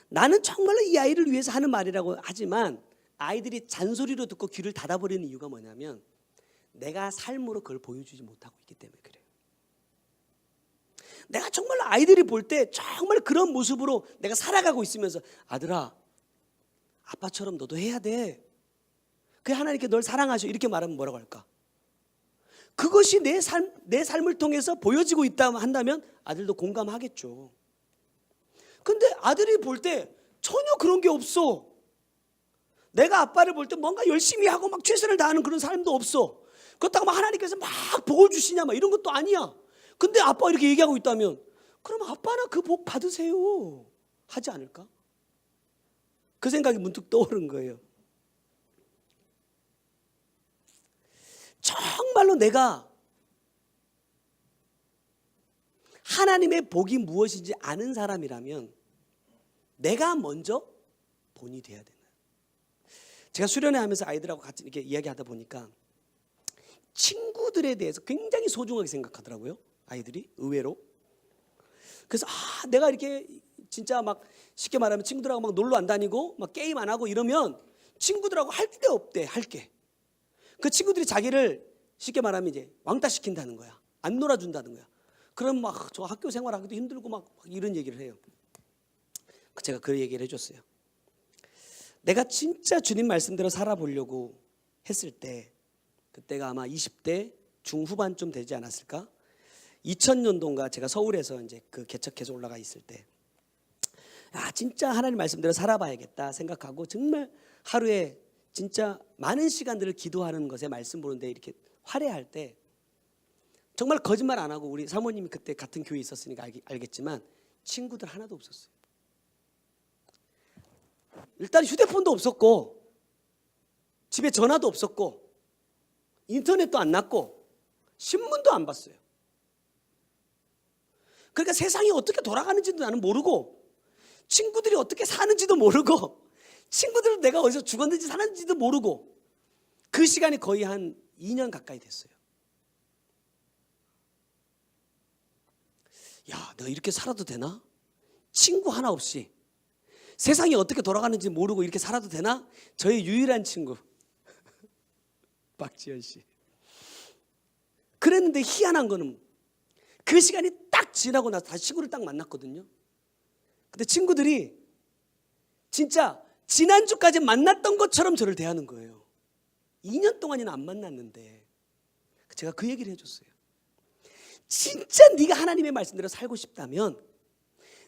나는 정말로 이 아이를 위해서 하는 말이라고 하지만 아이들이 잔소리로 듣고 귀를 닫아버리는 이유가 뭐냐면 내가 삶으로 그걸 보여주지 못하고 있기 때문에 그래요. 내가 정말로 아이들이 볼 때 정말 그런 모습으로 내가 살아가고 있으면서, 아들아, 아빠처럼 너도 해야 돼. 그 하나님께 널 사랑하셔. 이렇게 말하면 뭐라고 할까? 그것이 내 삶을 통해서 보여지고 있다 한다면 아들도 공감하겠죠. 근데 아들이 볼 때 전혀 그런 게 없어. 내가 아빠를 볼 때 뭔가 열심히 하고 막 최선을 다하는 그런 삶도 없어. 그렇다고 막 하나님께서 막 복을 주시냐 막 이런 것도 아니야. 근데 아빠가 이렇게 얘기하고 있다면 그럼 아빠나 그 복 받으세요 하지 않을까? 그 생각이 문득 떠오른 거예요. 정말로 내가 하나님의 복이 무엇인지 아는 사람이라면 내가 먼저 본이 돼야 되는. 제가 수련회 하면서 아이들하고 같이 이렇게 이야기하다 보니까 친구들에 대해서 굉장히 소중하게 생각하더라고요. 아이들이 의외로. 그래서 내가 이렇게 진짜 막 쉽게 말하면 친구들하고 막 놀러 안 다니고 막 게임 안 하고 이러면 친구들하고 할 게 없대. 할 게. 그 친구들이 자기를 쉽게 말하면 이제 왕따 시킨다는 거야. 안 놀아준다는 거야. 그럼 막 저 학교 생활하기도 힘들고 막 이런 얘기를 해요. 제가 그 얘기를 해줬어요. 내가 진짜 주님 말씀대로 살아보려고 했을 때, 그때가 아마 20대 중후반쯤 되지 않았을까? 2000년도인가 제가 서울에서 이제 그 개척해서 올라가 있을 때, 진짜 하나님 말씀대로 살아봐야겠다 생각하고 정말 하루에 진짜 많은 시간들을 기도하는 것에 말씀 보는데 이렇게 활애할 때 정말 거짓말 안 하고, 우리 사모님이 그때 같은 교회에 있었으니까 알겠지만 친구들 하나도 없었어요. 일단 휴대폰도 없었고 집에 전화도 없었고 인터넷도 안 났고 신문도 안 봤어요. 그러니까 세상이 어떻게 돌아가는지도 나는 모르고 친구들이 어떻게 사는지도 모르고 친구들은 내가 어디서 죽었는지 사는지도 모르고 그 시간이 거의 한 2년 가까이 됐어요. 야, 내가 이렇게 살아도 되나? 친구 하나 없이 세상이 어떻게 돌아가는지 모르고 이렇게 살아도 되나? 저의 유일한 친구 박지현 씨. 그랬는데 희한한 거는 그 시간이 딱 지나고 나서 다시 친구를 딱 만났거든요. 근데 친구들이 진짜 지난주까지 만났던 것처럼 저를 대하는 거예요. 2년 동안이나 안 만났는데. 제가 그 얘기를 해줬어요. 진짜 네가 하나님의 말씀대로 살고 싶다면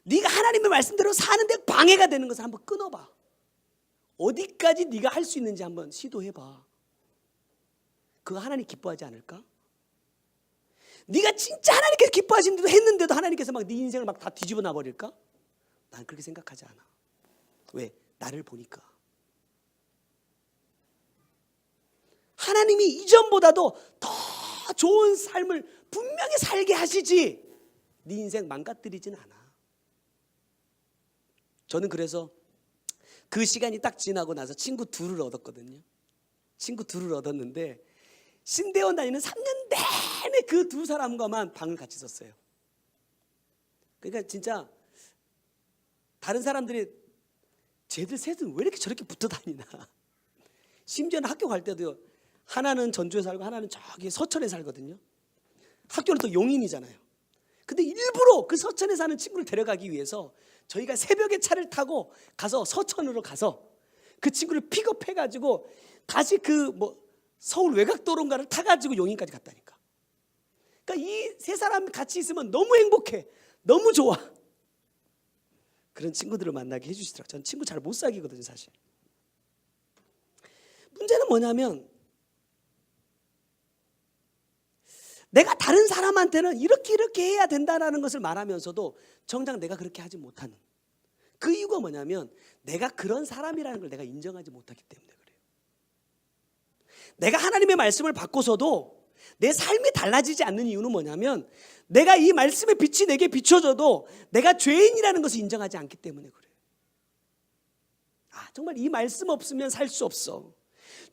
네가 하나님의 말씀대로 사는데 방해가 되는 것을 한번 끊어봐. 어디까지 네가 할 수 있는지 한번 시도해봐. 그거 하나님 기뻐하지 않을까? 네가 진짜 하나님께서 기뻐하시는데도 했는데도 하나님께서 막 네 인생을 막 다 뒤집어 놔버릴까? 난 그렇게 생각하지 않아. 왜? 나를 보니까. 하나님이 이전보다도 더 좋은 삶을 분명히 살게 하시지 네 인생 망가뜨리진 않아. 저는 그래서 그 시간이 딱 지나고 나서 친구 둘을 얻었거든요. 친구 둘을 얻었는데 신대원 다니는 3년 내내 그 두 사람과만 방을 같이 썼어요. 그러니까 진짜 다른 사람들이 쟤들 셋은 왜 이렇게 저렇게 붙어 다니나. 심지어는 학교 갈 때도 하나는 전주에 살고 하나는 저기 서천에 살거든요. 학교는 또 용인이잖아요. 근데 일부러 그 서천에 사는 친구를 데려가기 위해서 저희가 새벽에 차를 타고 가서 서천으로 가서 그 친구를 픽업해가지고 다시 그 서울 외곽도로인가를 타가지고 용인까지 갔다니까. 그러니까 이 세 사람이 같이 있으면 너무 행복해. 너무 좋아. 그런 친구들을 만나게 해주시더라고요. 전 친구 잘 못 사귀거든요, 사실. 문제는 뭐냐면 내가 다른 사람한테는 이렇게 해야 된다는 것을 말하면서도 정작 내가 그렇게 하지 못하는 그 이유가 뭐냐면 내가 그런 사람이라는 걸 내가 인정하지 못하기 때문에 그래요. 내가 하나님의 말씀을 받고서도 내 삶이 달라지지 않는 이유는 뭐냐면 내가 이 말씀의 빛이 내게 비춰져도 내가 죄인이라는 것을 인정하지 않기 때문에 그래요. 정말 이 말씀 없으면 살 수 없어.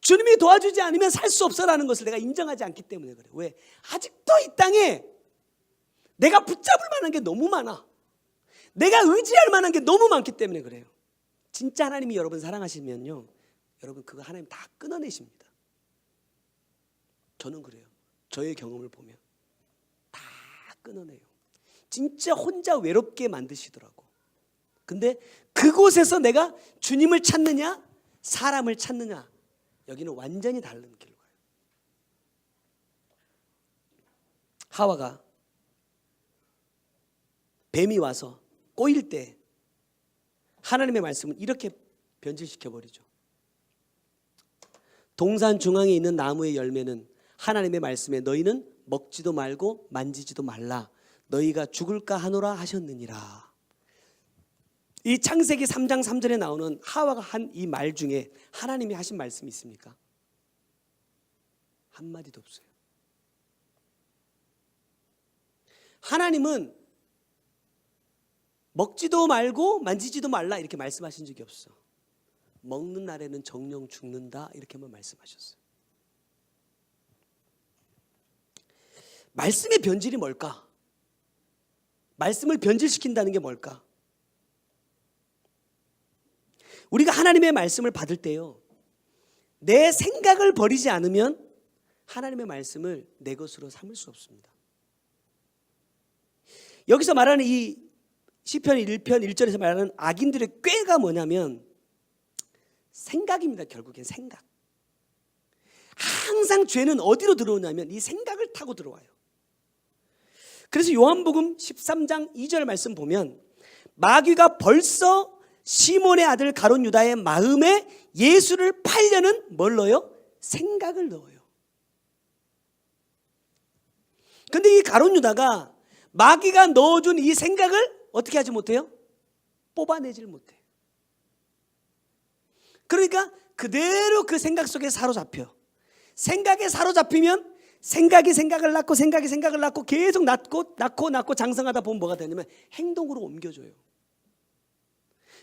주님이 도와주지 않으면 살 수 없어라는 것을 내가 인정하지 않기 때문에 그래요. 왜? 아직도 이 땅에 내가 붙잡을 만한 게 너무 많아. 내가 의지할 만한 게 너무 많기 때문에 그래요. 진짜 하나님이 여러분 사랑하시면요, 여러분 그거 하나님 다 끊어내십니다. 저는 그래요. 저의 경험을 보면 다 끊어내요. 진짜 혼자 외롭게 만드시더라고. 근데 그곳에서 내가 주님을 찾느냐 사람을 찾느냐, 여기는 완전히 다른 길로 가요. 하와가 뱀이 와서 꼬일 때 하나님의 말씀은 이렇게 변질시켜버리죠. 동산 중앙에 있는 나무의 열매는 하나님의 말씀에 너희는 먹지도 말고 만지지도 말라. 너희가 죽을까 하노라 하셨느니라. 이 창세기 3장 3절에 나오는 하와가 한 이 말 중에 하나님이 하신 말씀이 있습니까? 한마디도 없어요. 하나님은 먹지도 말고 만지지도 말라 이렇게 말씀하신 적이 없어. 먹는 날에는 정령 죽는다 이렇게만 말씀하셨어요. 말씀의 변질이 뭘까? 말씀을 변질시킨다는 게 뭘까? 우리가 하나님의 말씀을 받을 때요, 내 생각을 버리지 않으면 하나님의 말씀을 내 것으로 삼을 수 없습니다. 여기서 말하는 이 시편 1편 1절에서 말하는 악인들의 꾀가 뭐냐면 생각입니다. 결국엔 생각. 항상 죄는 어디로 들어오냐면 이 생각을 타고 들어와요. 그래서 요한복음 13장 2절 말씀 보면 마귀가 벌써 시몬의 아들 가룟 유다의 마음에 예수를 팔려는 뭘 넣어요? 생각을 넣어요. 근데 이 가룟 유다가 마귀가 넣어준 이 생각을 어떻게 하지 못해요? 뽑아내질 못해요. 그러니까 그대로 그 생각 속에 사로잡혀. 생각에 사로잡히면 생각이 생각을 낳고 생각이 생각을 낳고 계속 낳고 장성하다 보면 뭐가 되냐면 행동으로 옮겨줘요.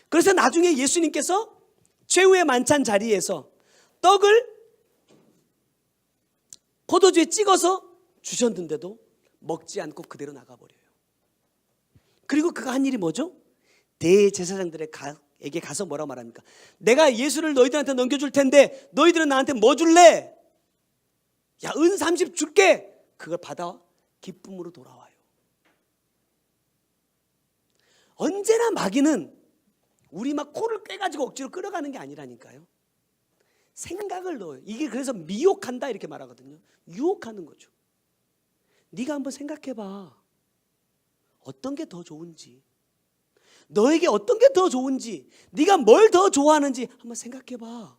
그래서 나중에 예수님께서 최후의 만찬 자리에서 떡을 포도주에 찍어서 주셨는데도 먹지 않고 그대로 나가버려요. 그리고 그가 한 일이 뭐죠? 대제사장들에게 가서 뭐라고 말합니까? 내가 예수를 너희들한테 넘겨줄 텐데 너희들은 나한테 뭐 줄래? 야, 은 30 줄게. 그걸 받아 기쁨으로 돌아와요. 언제나 마귀는 우리 막 코를 꿰가지고 억지로 끌어가는 게 아니라니까요. 생각을 넣어요. 이게 그래서 미혹한다 이렇게 말하거든요. 유혹하는 거죠. 네가 한번 생각해봐. 어떤 게 더 좋은지, 너에게 어떤 게 더 좋은지, 네가 뭘 더 좋아하는지 한번 생각해봐.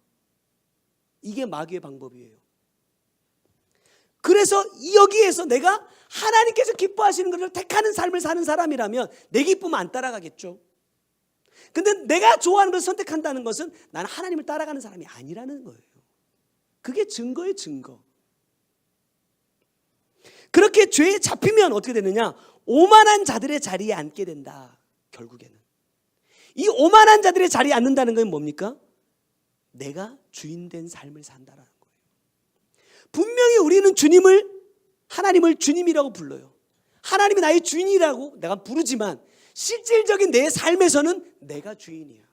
이게 마귀의 방법이에요. 그래서 여기에서 내가 하나님께서 기뻐하시는 것을 택하는 삶을 사는 사람이라면 내 기쁨은 안 따라가겠죠. 근데 내가 좋아하는 것을 선택한다는 것은 나는 하나님을 따라가는 사람이 아니라는 거예요. 그게 증거예요, 증거. 그렇게 죄에 잡히면 어떻게 되느냐? 오만한 자들의 자리에 앉게 된다. 결국에는 이 오만한 자들의 자리에 앉는다는 건 뭡니까? 내가 주인된 삶을 산다라는 거예요. 분명히 우리는 하나님을 주님이라고 불러요. 하나님이 나의 주인이라고 내가 부르지만 실질적인 내 삶에서는 내가 주인이야.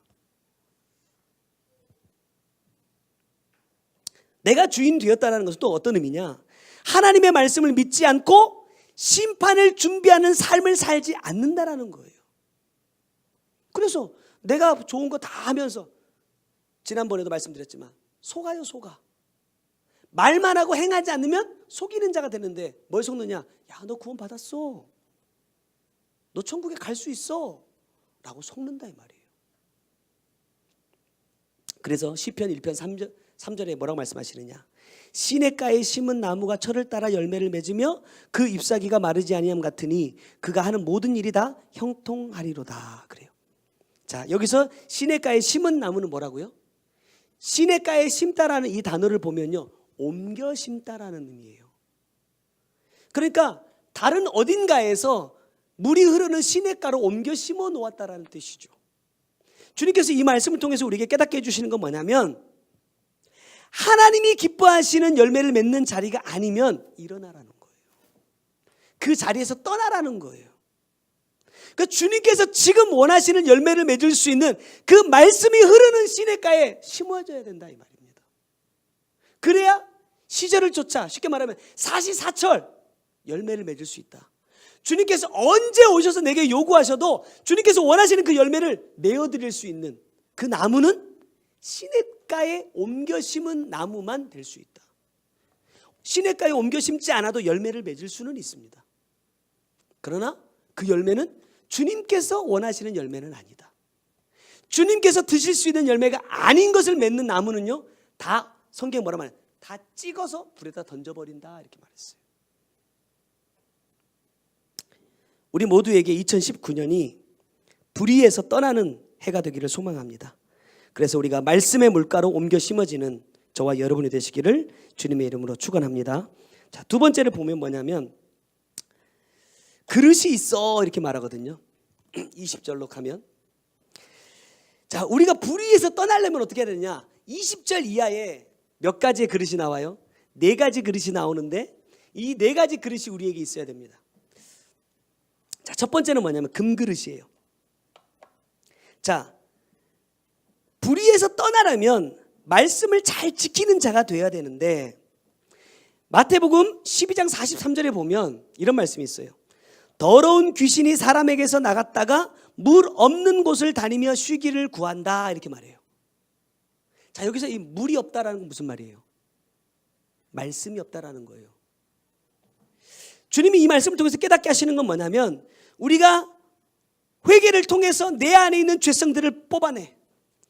내가 주인 되었다는 것은 또 어떤 의미냐? 하나님의 말씀을 믿지 않고 심판을 준비하는 삶을 살지 않는다라는 거예요. 그래서 내가 좋은 거 다 하면서 지난번에도 말씀드렸지만 속아요, 속아. 말만 하고 행하지 않으면 속이는 자가 되는데 뭘 속느냐? 야, 너 구원 받았어. 너 천국에 갈 수 있어. 라고 속는다 이 말이에요. 그래서 시편 1편 3절에 뭐라고 말씀하시느냐? 시냇가에 심은 나무가 철을 따라 열매를 맺으며 그 잎사귀가 마르지 아니함 같으니 그가 하는 모든 일이 다 형통하리로다. 그래요. 자, 여기서 시냇가에 심은 나무는 뭐라고요? 시냇가에 심다라는 이 단어를 보면요, 옮겨 심다라는 의미예요. 그러니까 다른 어딘가에서 물이 흐르는 시냇가로 옮겨 심어 놓았다라는 뜻이죠. 주님께서 이 말씀을 통해서 우리에게 깨닫게 해주시는 건 뭐냐면, 하나님이 기뻐하시는 열매를 맺는 자리가 아니면 일어나라는 거예요. 그 자리에서 떠나라는 거예요. 그러니까 주님께서 지금 원하시는 열매를 맺을 수 있는 그 말씀이 흐르는 시냇가에 심어져야 된다 이 말입니다. 그래야 시절을 쫓아, 쉽게 말하면 사시사철 열매를 맺을 수 있다. 주님께서 언제 오셔서 내게 요구하셔도 주님께서 원하시는 그 열매를 내어드릴 수 있는 그 나무는 시냇가에 옮겨 심은 나무만 될 수 있다. 시냇가에 옮겨 심지 않아도 열매를 맺을 수는 있습니다. 그러나 그 열매는 주님께서 원하시는 열매는 아니다. 주님께서 드실 수 있는 열매가 아닌 것을 맺는 나무는요, 다 성경에 뭐라 말해요? 다 찍어서 불에다 던져버린다 이렇게 말했어요. 우리 모두에게 2019년이 불의에서 떠나는 해가 되기를 소망합니다. 그래서 우리가 말씀의 물가로 옮겨 심어지는 저와 여러분이 되시기를 주님의 이름으로 축원합니다. 자, 두 번째를 보면 뭐냐면 그릇이 있어 이렇게 말하거든요. 20절로 가면, 자, 우리가 불의에서 떠나려면 어떻게 해야 되느냐? 20절 이하에 몇 가지의 그릇이 나와요? 4가지 그릇이 나오는데 이 4가지 그릇이 우리에게 있어야 됩니다. 자, 첫 번째는 뭐냐면 금그릇이에요. 자, 불의에서 떠나려면 말씀을 잘 지키는 자가 되어야 되는데 마태복음 12장 43절에 보면 이런 말씀이 있어요. 더러운 귀신이 사람에게서 나갔다가 물 없는 곳을 다니며 쉬기를 구한다 이렇게 말해요. 자, 여기서 이 물이 없다라는 건 무슨 말이에요? 말씀이 없다라는 거예요. 주님이 이 말씀을 통해서 깨닫게 하시는 건 뭐냐면 우리가 회개를 통해서 내 안에 있는 죄성들을 뽑아내.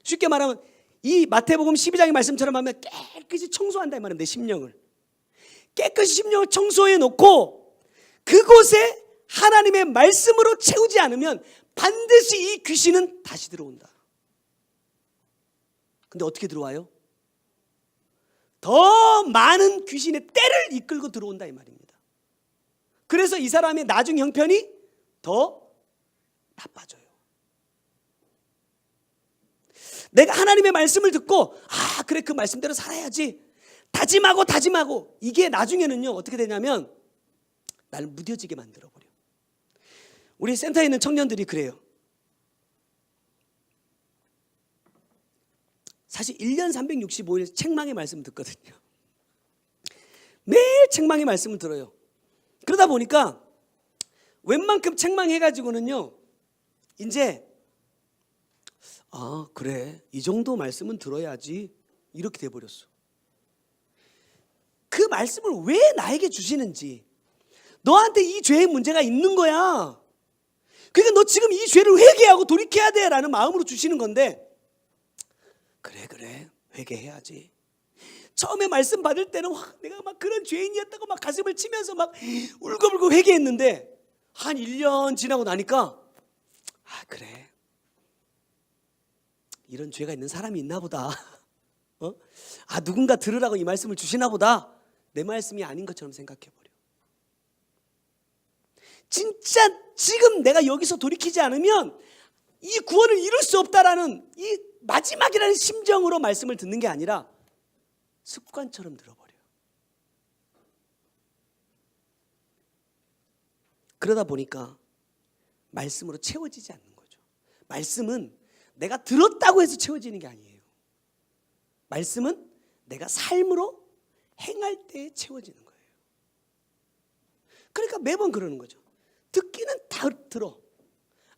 쉽게 말하면 이 마태복음 12장의 말씀처럼 하면 깨끗이 청소한다 이 말이에요. 내 심령을 깨끗이 심령을 청소해 놓고 그곳에 하나님의 말씀으로 채우지 않으면 반드시 이 귀신은 다시 들어온다. 근데 어떻게 들어와요? 더 많은 귀신의 떼를 이끌고 들어온다 이 말입니다. 그래서 이 사람의 나중 형편이 더 나빠져요. 내가 하나님의 말씀을 듣고 그래 그 말씀대로 살아야지 다짐하고 이게 나중에는요 어떻게 되냐면 나를 무뎌지게 만들어버려. 우리 센터에 있는 청년들이 그래요. 사실 1년 365일 책망의 말씀을 듣거든요. 매일 책망의 말씀을 들어요. 그러다 보니까 웬만큼 책망해가지고는요 이제 그래 이 정도 말씀은 들어야지 이렇게 돼버렸어. 그 말씀을 왜 나에게 주시는지, 너한테 이 죄의 문제가 있는 거야. 그러니까 너 지금 이 죄를 회개하고 돌이켜야 돼 라는 마음으로 주시는 건데 그래 회개해야지. 처음에 말씀 받을 때는 내가 막 그런 죄인이었다고 막 가슴을 치면서 막 울고불고 회개했는데 한 1년 지나고 나니까 그래 이런 죄가 있는 사람이 있나 보다. 누군가 들으라고 이 말씀을 주시나 보다. 내 말씀이 아닌 것처럼 생각해버려. 진짜 지금 내가 여기서 돌이키지 않으면 이 구원을 이룰 수 없다라는 이 마지막이라는 심정으로 말씀을 듣는 게 아니라 습관처럼 들어버려요. 그러다 보니까 말씀으로 채워지지 않는 거죠. 말씀은 내가 들었다고 해서 채워지는 게 아니에요. 말씀은 내가 삶으로 행할 때 채워지는 거예요. 그러니까 매번 그러는 거죠. 듣기는 다 들어.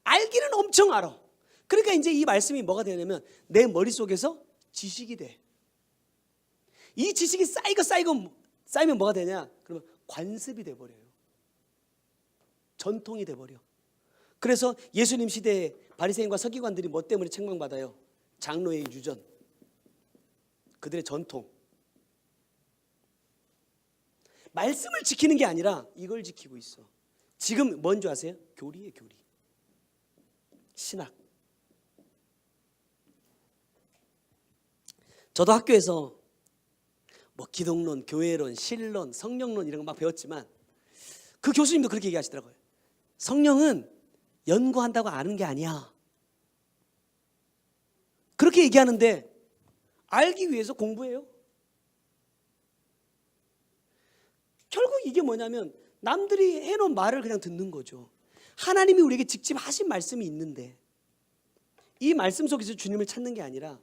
알기는 엄청 알아. 그러니까 이제 이 말씀이 뭐가 되냐면 내 머릿속에서 지식이 돼. 이 지식이 쌓이면 뭐가 되냐? 그러면 관습이 돼버려요. 전통이 돼버려. 그래서 예수님 시대에 바리새인과 서기관들이 뭐 때문에 책망받아요? 장로의 유전, 그들의 전통. 말씀을 지키는 게 아니라 이걸 지키고 있어. 지금 뭔지 아세요? 교리예요, 교리. 신학. 저도 학교에서 뭐 기독론, 교회론, 신론, 성령론 이런 거 막 배웠지만 그 교수님도 그렇게 얘기하시더라고요. 성령은 연구한다고 아는 게 아니야. 그렇게 얘기하는데 알기 위해서 공부해요. 결국 이게 뭐냐면 남들이 해놓은 말을 그냥 듣는 거죠. 하나님이 우리에게 직접 하신 말씀이 있는데 이 말씀 속에서 주님을 찾는 게 아니라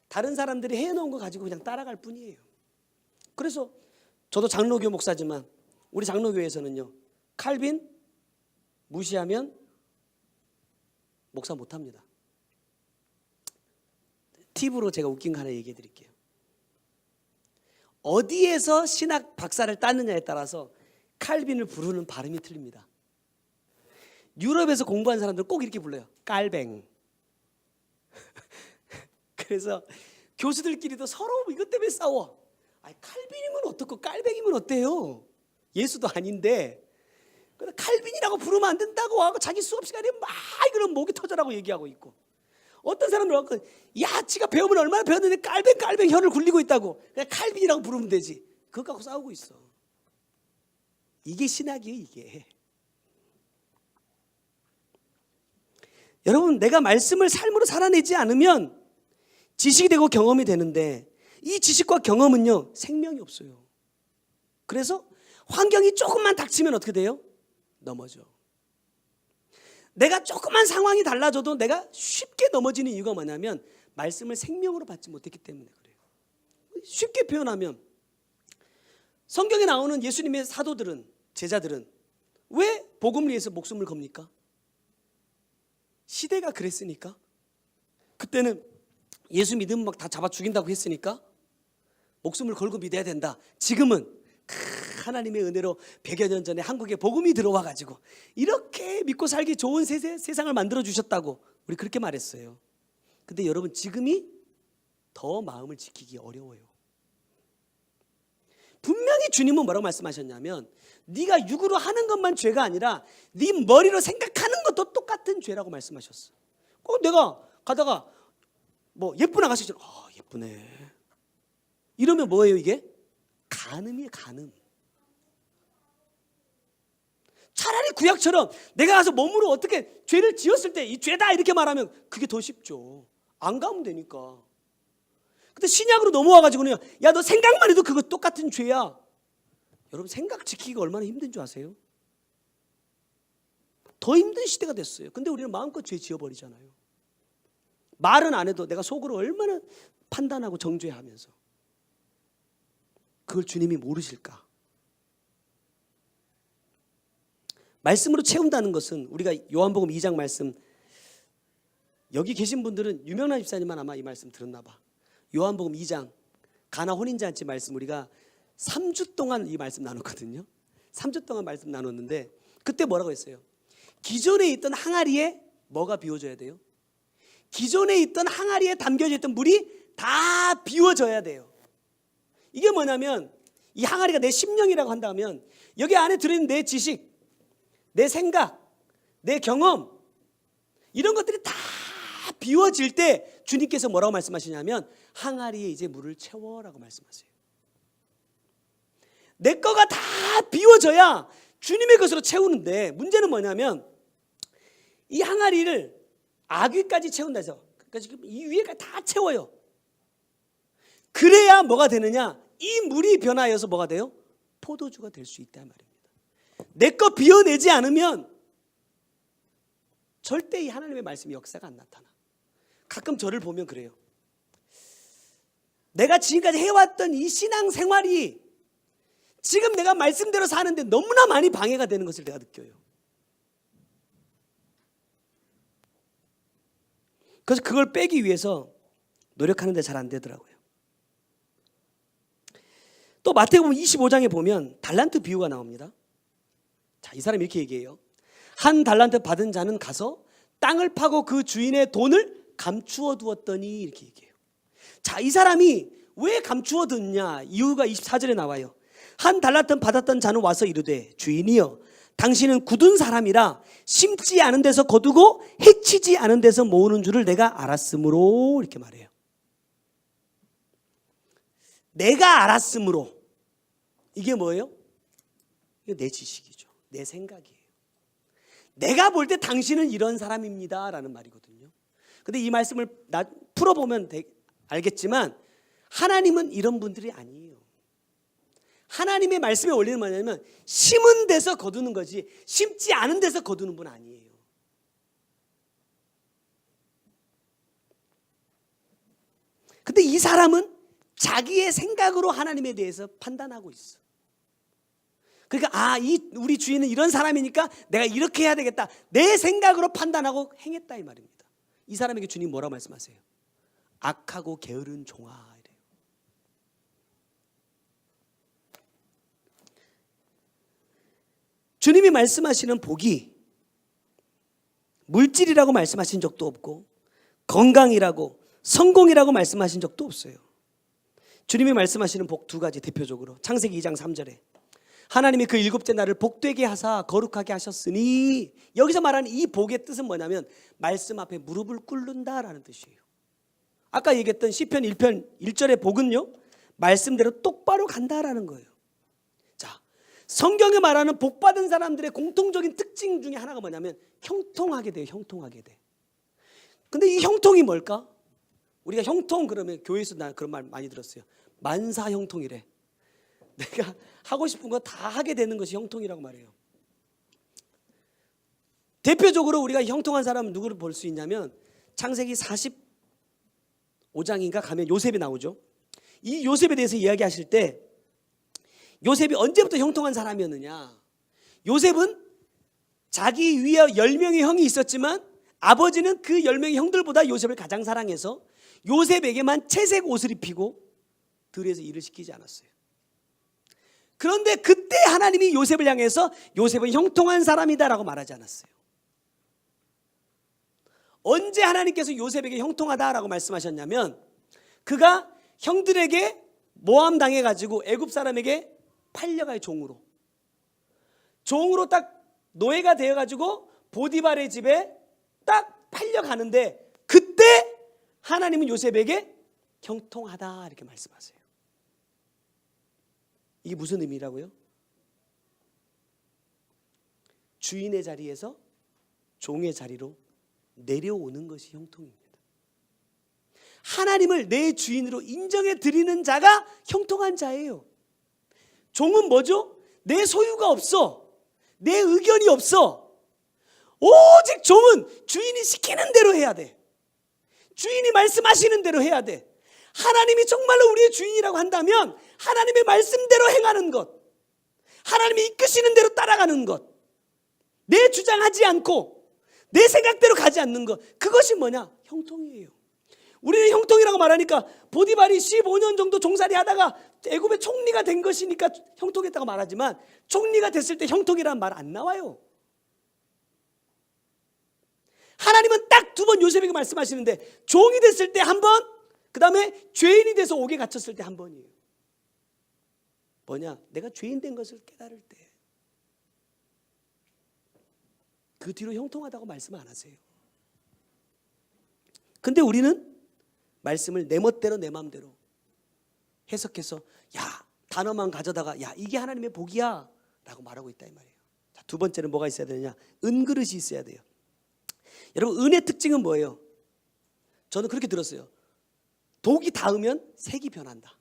다른 사람들이 해놓은 거 가지고 그냥 따라갈 뿐이에요. 그래서 저도 장로교 목사지만 우리 장로교에서는요, 칼빈 무시하면 목사 못합니다. 팁으로 제가 웃긴 거 하나 얘기해 드릴게요. 어디에서 신학 박사를 따느냐에 따라서 칼빈을 부르는 발음이 틀립니다. 유럽에서 공부한 사람들 꼭 이렇게 불러요. 깔뱅. 그래서 교수들끼리도 서로 이것 때문에 싸워. 아니, 칼빈이면 어떻고 깔뱅이면 어때요? 예수도 아닌데. 그래서 칼빈이라고 부르면 안 된다고 하고 자기 수업 시간에 막 그런 목이 터져라고 얘기하고 있고, 어떤 사람들은 야, 지가 배우면 얼마나 배웠는데 깔뱅 혀를 굴리고 있다고. 그냥 칼빈이라고 부르면 되지. 그거 갖고 싸우고 있어. 이게 신학이에요, 이게. 여러분, 내가 말씀을 삶으로 살아내지 않으면 지식이 되고 경험이 되는데 이 지식과 경험은요, 생명이 없어요. 그래서 환경이 조금만 닥치면 어떻게 돼요? 넘어져. 내가 조그만 상황이 달라져도 내가 쉽게 넘어지는 이유가 뭐냐면 말씀을 생명으로 받지 못했기 때문에 그래요. 쉽게 표현하면 성경에 나오는 예수님의 사도들은, 제자들은 왜 복음을 위해서 목숨을 겁니까? 시대가 그랬으니까. 그때는 예수 믿으면 막 다 잡아 죽인다고 했으니까 목숨을 걸고 믿어야 된다. 지금은 하나님의 은혜로 100여 년 전에 한국에 복음이 들어와 가지고 이렇게 믿고 살기 좋은 세상을 만들어 주셨다고 우리 그렇게 말했어요. 근데 여러분, 지금이 더 마음을 지키기 어려워요. 분명히 주님은 뭐라고 말씀하셨냐면 네가 육으로 하는 것만 죄가 아니라 네 머리로 생각하는 것도 똑같은 죄라고 말씀하셨어. 내가 가다가 뭐 예쁜 아가씨 있잖아. 예쁘네. 이러면 뭐예요, 이게? 간음이에요, 간음. 차라리 구약처럼 내가 가서 몸으로 어떻게 죄를 지었을 때 이 죄다 이렇게 말하면 그게 더 쉽죠. 안 가면 되니까. 근데 신약으로 넘어와가지고는 야, 너 생각만 해도 그거 똑같은 죄야. 여러분, 생각 지키기가 얼마나 힘든 줄 아세요? 더 힘든 시대가 됐어요. 근데 우리는 마음껏 죄 지어버리잖아요. 말은 안 해도 내가 속으로 얼마나 판단하고 정죄하면서. 그걸 주님이 모르실까? 말씀으로 채운다는 것은 우리가 요한복음 2장 말씀, 여기 계신 분들은 유명한 집사님만 아마 이 말씀 들었나 봐. 요한복음 2장 가나 혼인잔치 말씀 우리가 3주 동안 이 말씀 나눴거든요. 3주 동안 말씀 나눴는데 그때 뭐라고 했어요? 기존에 있던 항아리에 뭐가 비워져야 돼요? 기존에 있던 항아리에 담겨져 있던 물이 다 비워져야 돼요. 이게 뭐냐면 이 항아리가 내 심령이라고 한다면 여기 안에 들어있는 내 지식, 내 생각, 내 경험, 이런 것들이 다 비워질 때 주님께서 뭐라고 말씀하시냐면 항아리에 이제 물을 채워라고 말씀하세요. 내 거가 다 비워져야 주님의 것으로 채우는데 문제는 뭐냐면 이 항아리를 아귀까지 채운다 해서 그러니까 지금 이 위에까지 다 채워요. 그래야 뭐가 되느냐? 이 물이 변하여서 뭐가 돼요? 포도주가 될 수 있다 말입니다. 내 거 비워내지 않으면 절대 이 하나님의 말씀이 역사가 안 나타나. 가끔 저를 보면 그래요. 내가 지금까지 해왔던 이 신앙 생활이 지금 내가 말씀대로 사는데 너무나 많이 방해가 되는 것을 내가 느껴요. 그래서 그걸 빼기 위해서 노력하는데 잘 안 되더라고요. 또 마태복음 25장에 보면 달란트 비유가 나옵니다. 자, 이 사람이 이렇게 얘기해요. 한 달란트 받은 자는 가서 땅을 파고 그 주인의 돈을 감추어 두었더니 이렇게 얘기해요. 자, 이 사람이 왜 감추어 뒀냐? 이유가 24절에 나와요. 한 달란트 받았던 자는 와서 이르되 주인이여 당신은 굳은 사람이라 심지 않은 데서 거두고 해치지 않은 데서 모으는 줄을 내가 알았으므로 이렇게 말해요. 내가 알았으므로 이게 뭐예요? 이게 내 지식이죠. 내 생각이에요. 내가 볼 때 당신은 이런 사람입니다 라는 말이거든요. 근데 이 말씀을 풀어보면 알겠지만 하나님은 이런 분들이 아니에요. 하나님의 말씀의 원리는 뭐냐면 심은 데서 거두는 거지 심지 않은 데서 거두는 분 아니에요. 근데 이 사람은 자기의 생각으로 하나님에 대해서 판단하고 있어. 그러니까 우리 주인은 이런 사람이니까 내가 이렇게 해야 되겠다. 내 생각으로 판단하고 행했다 이 말입니다. 이 사람에게 주님 뭐라고 말씀하세요? 악하고 게으른 종아 이래요. 주님이 말씀하시는 복이 물질이라고 말씀하신 적도 없고 건강이라고 성공이라고 말씀하신 적도 없어요. 주님이 말씀하시는 복 두 가지 대표적으로 창세기 2장 3절에 하나님이 그 일곱째 날을 복되게 하사 거룩하게 하셨으니 여기서 말하는 이 복의 뜻은 뭐냐면 말씀 앞에 무릎을 꿇는다라는 뜻이에요. 아까 얘기했던 시편 1편 1절의 복은요 말씀대로 똑바로 간다라는 거예요. 자, 성경에 말하는 복 받은 사람들의 공통적인 특징 중에 하나가 뭐냐면 형통하게 돼요. 형통하게 돼. 근데 이 형통이 뭘까? 우리가 형통 그러면 교회에서 나 그런 말 많이 들었어요. 만사형통이래. 내가 하고 싶은 거 다 하게 되는 것이 형통이라고 말해요. 대표적으로 우리가 형통한 사람은 누구를 볼 수 있냐면 창세기 45장인가 가면 요셉이 나오죠. 이 요셉에 대해서 이야기하실 때 요셉이 언제부터 형통한 사람이었느냐? 요셉은 자기 위에 10명의 형이 있었지만 아버지는 그 10명의 형들보다 요셉을 가장 사랑해서 요셉에게만 채색 옷을 입히고 들에서 일을 시키지 않았어요. 그런데 그때 하나님이 요셉을 향해서 요셉은 형통한 사람이다라고 말하지 않았어요. 언제 하나님께서 요셉에게 형통하다라고 말씀하셨냐면 그가 형들에게 모함당해가지고 애굽 사람에게 팔려가요. 종으로 딱 노예가 되어가지고 보디발의 집에 딱 팔려가는데 그때 하나님은 요셉에게 형통하다 이렇게 말씀하세요. 이게 무슨 의미라고요? 주인의 자리에서 종의 자리로 내려오는 것이 형통입니다. 하나님을 내 주인으로 인정해 드리는 자가 형통한 자예요. 종은 뭐죠? 내 소유가 없어. 내 의견이 없어. 오직 종은 주인이 시키는 대로 해야 돼. 주인이 말씀하시는 대로 해야 돼. 하나님이 정말로 우리의 주인이라고 한다면 하나님의 말씀대로 행하는 것, 하나님이 이끄시는 대로 따라가는 것, 내 주장하지 않고 내 생각대로 가지 않는 것, 그것이 뭐냐? 형통이에요. 우리는 형통이라고 말하니까 보디발이 15년 정도 종살이 하다가 애굽의 총리가 된 것이니까 형통했다고 말하지만 총리가 됐을 때 형통이라는 말 안 나와요. 하나님은 딱 두 번 요셉에게 말씀하시는데 종이 됐을 때 한 번, 그 다음에 죄인이 돼서 옥에 갇혔을 때 한 번이에요. 뭐냐? 내가 죄인 된 것을 깨달을 때. 그 뒤로 형통하다고 말씀 안 하세요. 근데 우리는 말씀을 내 멋대로 내 마음대로 해석해서 야 단어만 가져다가 야 이게 하나님의 복이야 라고 말하고 있다 이 말이에요. 자, 두 번째는 뭐가 있어야 되느냐? 은그릇이 있어야 돼요. 여러분, 은의 특징은 뭐예요? 저는 그렇게 들었어요. 독이 닿으면 색이 변한다.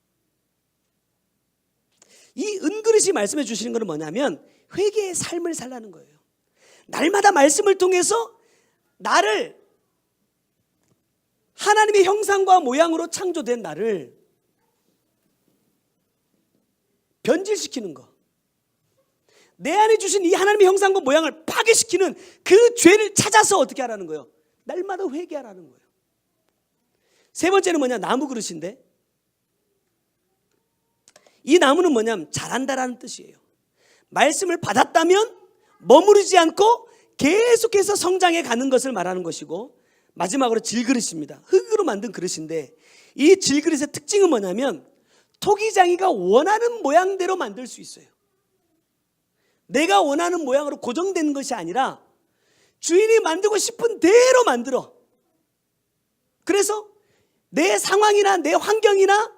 이 은그릇이 말씀해 주시는 것은 뭐냐면 회개의 삶을 살라는 거예요. 날마다 말씀을 통해서 나를, 하나님의 형상과 모양으로 창조된 나를 변질시키는 거, 내 안에 주신 이 하나님의 형상과 모양을 파괴시키는 그 죄를 찾아서 어떻게 하라는 거예요? 날마다 회개하라는 거예요. 세 번째는 뭐냐? 나무 그릇인데, 이 나무는 뭐냐면 자란다라는 뜻이에요. 말씀을 받았다면 머무르지 않고 계속해서 성장해 가는 것을 말하는 것이고, 마지막으로 질그릇입니다. 흙으로 만든 그릇인데, 이 질그릇의 특징은 뭐냐면 토기장이가 원하는 모양대로 만들 수 있어요. 내가 원하는 모양으로 고정된 것이 아니라 주인이 만들고 싶은 대로 만들어. 그래서 내 상황이나 내 환경이나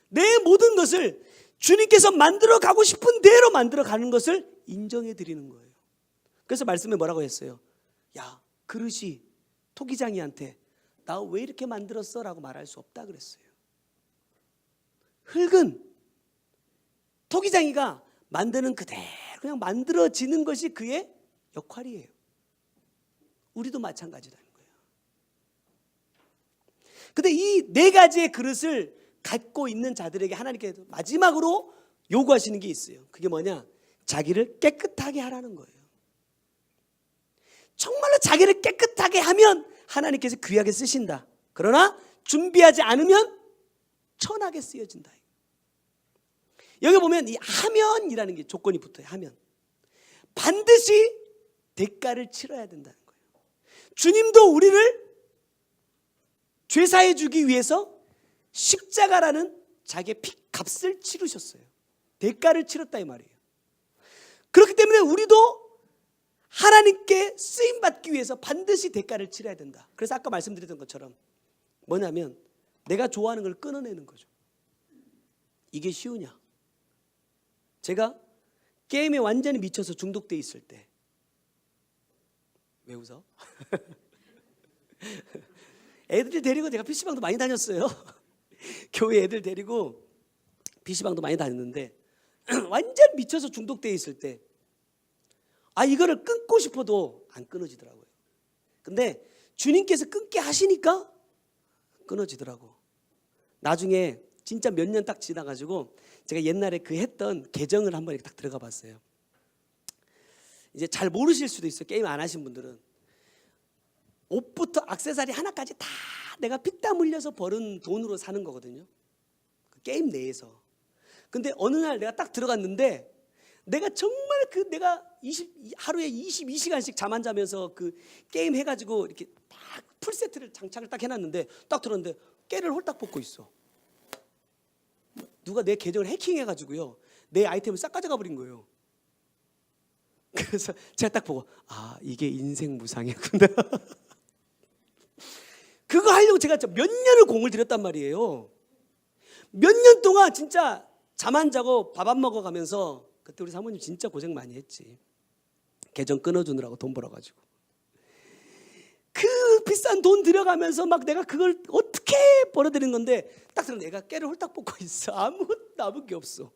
내 모든 것을 주님께서 만들어 가고 싶은 대로 만들어 가는 것을 인정해 드리는 거예요. 그래서 말씀에 뭐라고 했어요? 야, 그릇이 토기장이한테 나 왜 이렇게 만들었어? 라고 말할 수 없다 그랬어요. 흙은 토기장이가 만드는 그대로 그냥 만들어지는 것이 그의 역할이에요. 우리도 마찬가지라는 거예요. 근데 이 네 가지의 그릇을 갖고 있는 자들에게 하나님께서 마지막으로 요구하시는 게 있어요. 그게 뭐냐? 자기를 깨끗하게 하라는 거예요. 정말로 자기를 깨끗하게 하면 하나님께서 귀하게 쓰신다. 그러나 준비하지 않으면 천하게 쓰여진다. 여기 보면 이 하면이라는 게 조건이 붙어요. 하면 반드시 대가를 치러야 된다는 거예요. 주님도 우리를 죄사해 주기 위해서 십자가라는 자기의 피값을 치르셨어요. 대가를 치렀다 이 말이에요. 그렇기 때문에 우리도 하나님께 쓰임받기 위해서 반드시 대가를 치러야 된다. 그래서 아까 말씀드렸던 것처럼 뭐냐면 내가 좋아하는 걸 끊어내는 거죠. 이게 쉬우냐? 제가 게임에 완전히 미쳐서 중독돼 있을 때, 왜 웃어? 애들 데리고 제가 PC방도 많이 다녔어요. 교회 애들 데리고 PC방도 많이 다녔는데 완전 미쳐서 중독돼 있을 때, 이거를 끊고 싶어도 안 끊어지더라고요. 근데 주님께서 끊게 하시니까 끊어지더라고. 나중에 진짜 몇 년 딱 지나가지고 제가 옛날에 그 했던 계정을 한번 딱 들어가 봤어요. 이제 잘 모르실 수도 있어요. 게임 안 하신 분들은. 옷부터 액세서리 하나까지 다 내가 피땀 흘려서 벌은 돈으로 사는 거거든요. 그 게임 내에서. 근데 어느 날 내가 딱 들어갔는데 내가 정말 내가 하루에 22시간씩 잠 안 자면서 그 게임 해가지고 이렇게 딱 풀세트를 장착을 딱 해놨는데 딱 들었는데 깨를 홀딱 벗고 있어. 누가 내 계정을 해킹해가지고요, 내 아이템을 싹 가져가 버린 거예요. 그래서 제가 딱 보고 이게 인생 무상이었구나. 그거 하려고 제가 몇 년을 공을 들였단 말이에요. 몇 년 동안 진짜 잠 안 자고 밥 안 먹어가면서, 그때 우리 사모님 진짜 고생 많이 했지. 계정 끊어주느라고 돈 벌어가지고. 그 비싼 돈 들여가면서 막 내가 그걸 어떻게 벌어들인 건데 딱 들었는데 내가 깨를 홀딱 뽑고 있어. 아무것도 남은 게 없어.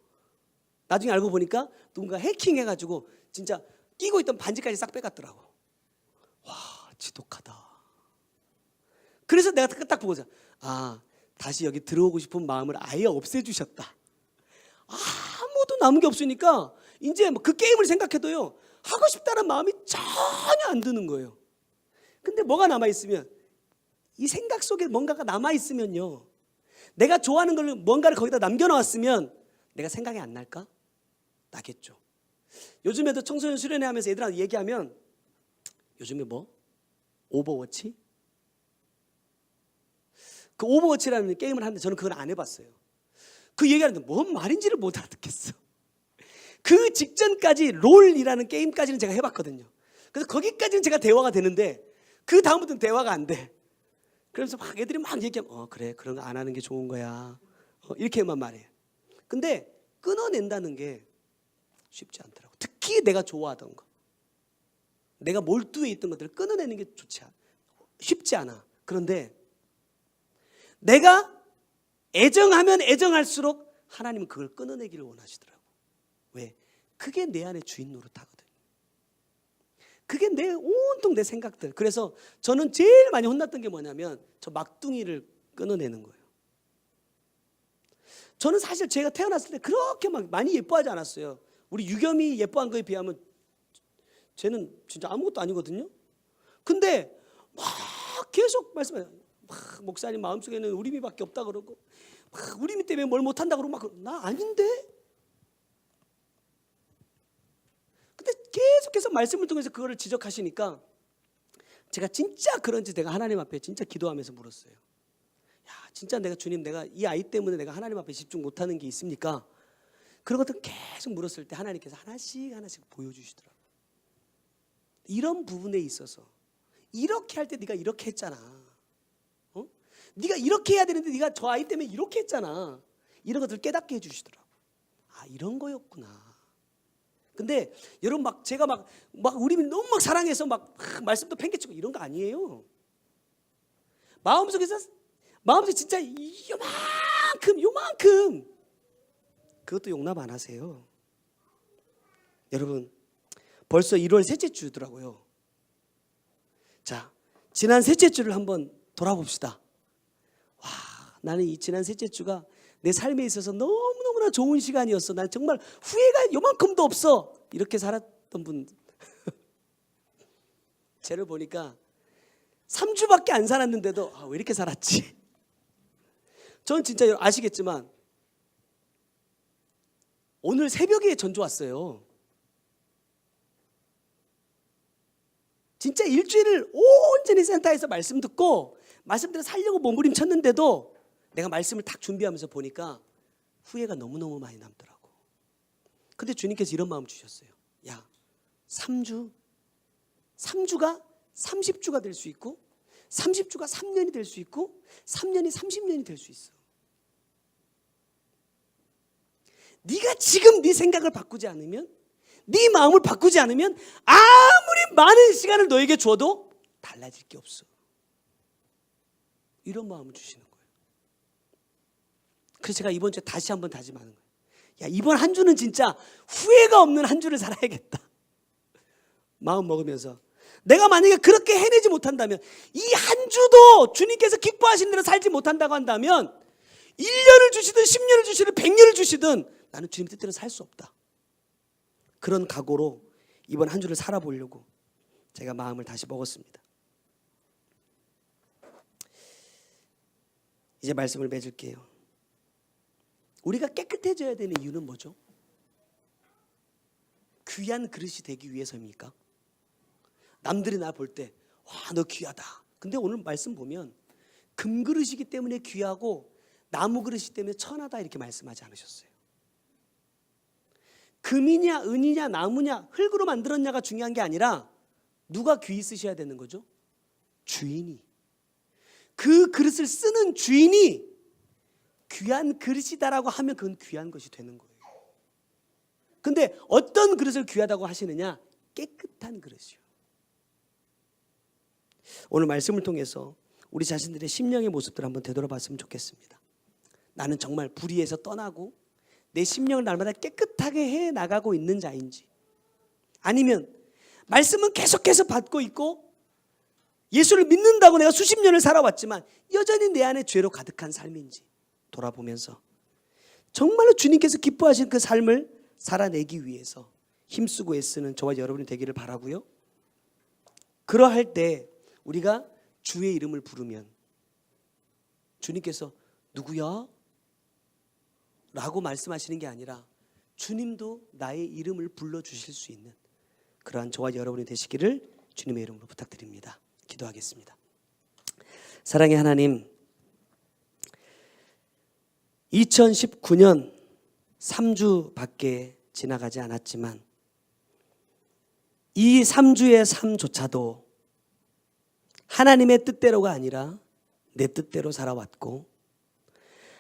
나중에 알고 보니까 누군가 해킹해가지고 진짜 끼고 있던 반지까지 싹 빼갔더라고. 와, 지독하다. 그래서 내가 딱 보고서 다시 여기 들어오고 싶은 마음을 아예 없애주셨다. 아무도 남은 게 없으니까 이제 그 게임을 생각해도요, 하고 싶다는 마음이 전혀 안 드는 거예요. 근데 뭐가 남아있으면, 이 생각 속에 뭔가가 남아있으면요, 내가 좋아하는 걸 뭔가를 거기다 남겨놓았으면 내가 생각이 안 날까? 나겠죠. 요즘에도 청소년 수련회 하면서 애들한테 얘기하면, 요즘에 뭐? 오버워치? 그 오버워치라는 게임을 하는데 저는 그걸 안 해봤어요. 그 얘기하는데 뭔 말인지를 못 알아듣겠어. 그 직전까지 롤이라는 게임까지는 제가 해봤거든요. 그래서 거기까지는 제가 대화가 되는데 그 다음부터는 대화가 안 돼. 그래서 막 애들이 막 얘기하면 그래, 그런 거 안 하는 게 좋은 거야. 이렇게만 말해. 근데 끊어낸다는 게 쉽지 않더라고. 특히 내가 좋아하던 거. 내가 몰두해 있던 것들을 끊어내는 게 쉽지 않아. 그런데 내가 애정하면 애정할수록 하나님은 그걸 끊어내기를 원하시더라고. 왜? 그게 내 안에 주인 노릇하거든. 그게 온통 내 생각들. 그래서 저는 제일 많이 혼났던 게 뭐냐면 저 막둥이를 끊어내는 거예요. 저는 사실 제가 태어났을 때 그렇게 막 많이 예뻐하지 않았어요. 우리 유겸이 예뻐한 거에 비하면 쟤는 진짜 아무것도 아니거든요. 근데 막 계속 말씀해요. 막 목사님 마음속에는 우림이밖에 없다 그러고 막 우림이 때문에 뭘 못한다 그러고 막 나 아닌데? 근데 계속해서 말씀을 통해서 그거를 지적하시니까 제가 진짜 그런지 내가 하나님 앞에 진짜 기도하면서 물었어요. 야, 진짜 내가 주님, 내가 이 아이 때문에 내가 하나님 앞에 집중 못하는 게 있습니까? 그런 것들 계속 물었을 때 하나님께서 하나씩 보여주시더라고요. 이런 부분에 있어서 이렇게 할 때 네가 이렇게 했잖아. 네가 이렇게 해야 되는데 네가 저 아이 때문에 이렇게 했잖아. 이런 것들을 깨닫게 해주시더라고. 아, 이런 거였구나. 근데 여러분 막 제가 막 우리 너무 막 사랑해서 막 말씀도 팽개치고 이런 거 아니에요. 마음속에 진짜 요만큼 그것도 용납 안 하세요. 여러분 벌써 1월 셋째 주더라고요. 자, 지난 셋째 주를 한번 돌아봅시다. 와, 나는 이 지난 셋째 주가 내 삶에 있어서 너무너무나 좋은 시간이었어. 난 정말 후회가 요만큼도 없어. 이렇게 살았던 분 쟤를 보니까 3주밖에 안 살았는데도 왜 이렇게 살았지? 전 진짜 아시겠지만 오늘 새벽에 전주 왔어요. 진짜 일주일을 온전히 센터에서 말씀 듣고 말씀대로 살려고 몸부림쳤는데도 내가 말씀을 딱 준비하면서 보니까 후회가 너무너무 많이 남더라고. 근데 주님께서 이런 마음 주셨어요. 야, 3주가 30주가 될 수 있고 30주가 3년이 될 수 있고 3년이 30년이 될 수 있어. 네가 지금 네 생각을 바꾸지 않으면, 네 마음을 바꾸지 않으면 아무리 많은 시간을 너에게 줘도 달라질 게 없어. 이런 마음을 주시는 거예요. 그래서 제가 이번 주에 다시 한번 다짐하는 거예요. 야, 이번 한 주는 진짜 후회가 없는 한 주를 살아야겠다. 마음 먹으면서 내가 만약에 그렇게 해내지 못한다면, 이 한 주도 주님께서 기뻐하시는 대로 살지 못한다고 한다면 1년을 주시든 10년을 주시든 100년을 주시든 나는 주님 뜻대로 살 수 없다. 그런 각오로 이번 한 주를 살아보려고 제가 마음을 다시 먹었습니다. 이제 말씀을 맺을게요. 우리가 깨끗해져야 되는 이유는 뭐죠? 귀한 그릇이 되기 위해서입니까? 남들이 나 볼 때 와, 너 귀하다. 근데 오늘 말씀 보면 금그릇이기 때문에 귀하고 나무 그릇이기 때문에 천하다 이렇게 말씀하지 않으셨어요. 금이냐 은이냐 나무냐 흙으로 만들었냐가 중요한 게 아니라 누가 귀 있으셔야 되는 거죠? 주인이. 그 그릇을 쓰는 주인이 귀한 그릇이다라고 하면 그건 귀한 것이 되는 거예요. 근데 어떤 그릇을 귀하다고 하시느냐? 깨끗한 그릇이요. 오늘 말씀을 통해서 우리 자신들의 심령의 모습들을 한번 되돌아봤으면 좋겠습니다. 나는 정말 불의에서 떠나고 내 심령을 날마다 깨끗하게 해 나가고 있는 자인지, 아니면 말씀은 계속해서 받고 있고 예수를 믿는다고 내가 수십 년을 살아왔지만 여전히 내 안에 죄로 가득한 삶인지 돌아보면서 정말로 주님께서 기뻐하시는 그 삶을 살아내기 위해서 힘쓰고 애쓰는 저와 여러분이 되기를 바라고요. 그러할 때 우리가 주의 이름을 부르면 주님께서 누구야? 라고 말씀하시는 게 아니라 주님도 나의 이름을 불러주실 수 있는 그러한 저와 여러분이 되시기를 주님의 이름으로 부탁드립니다. 기도하겠습니다. 사랑의 하나님, 2019년 3주밖에 지나가지 않았지만 이 3주의 삶조차도 하나님의 뜻대로가 아니라 내 뜻대로 살아왔고,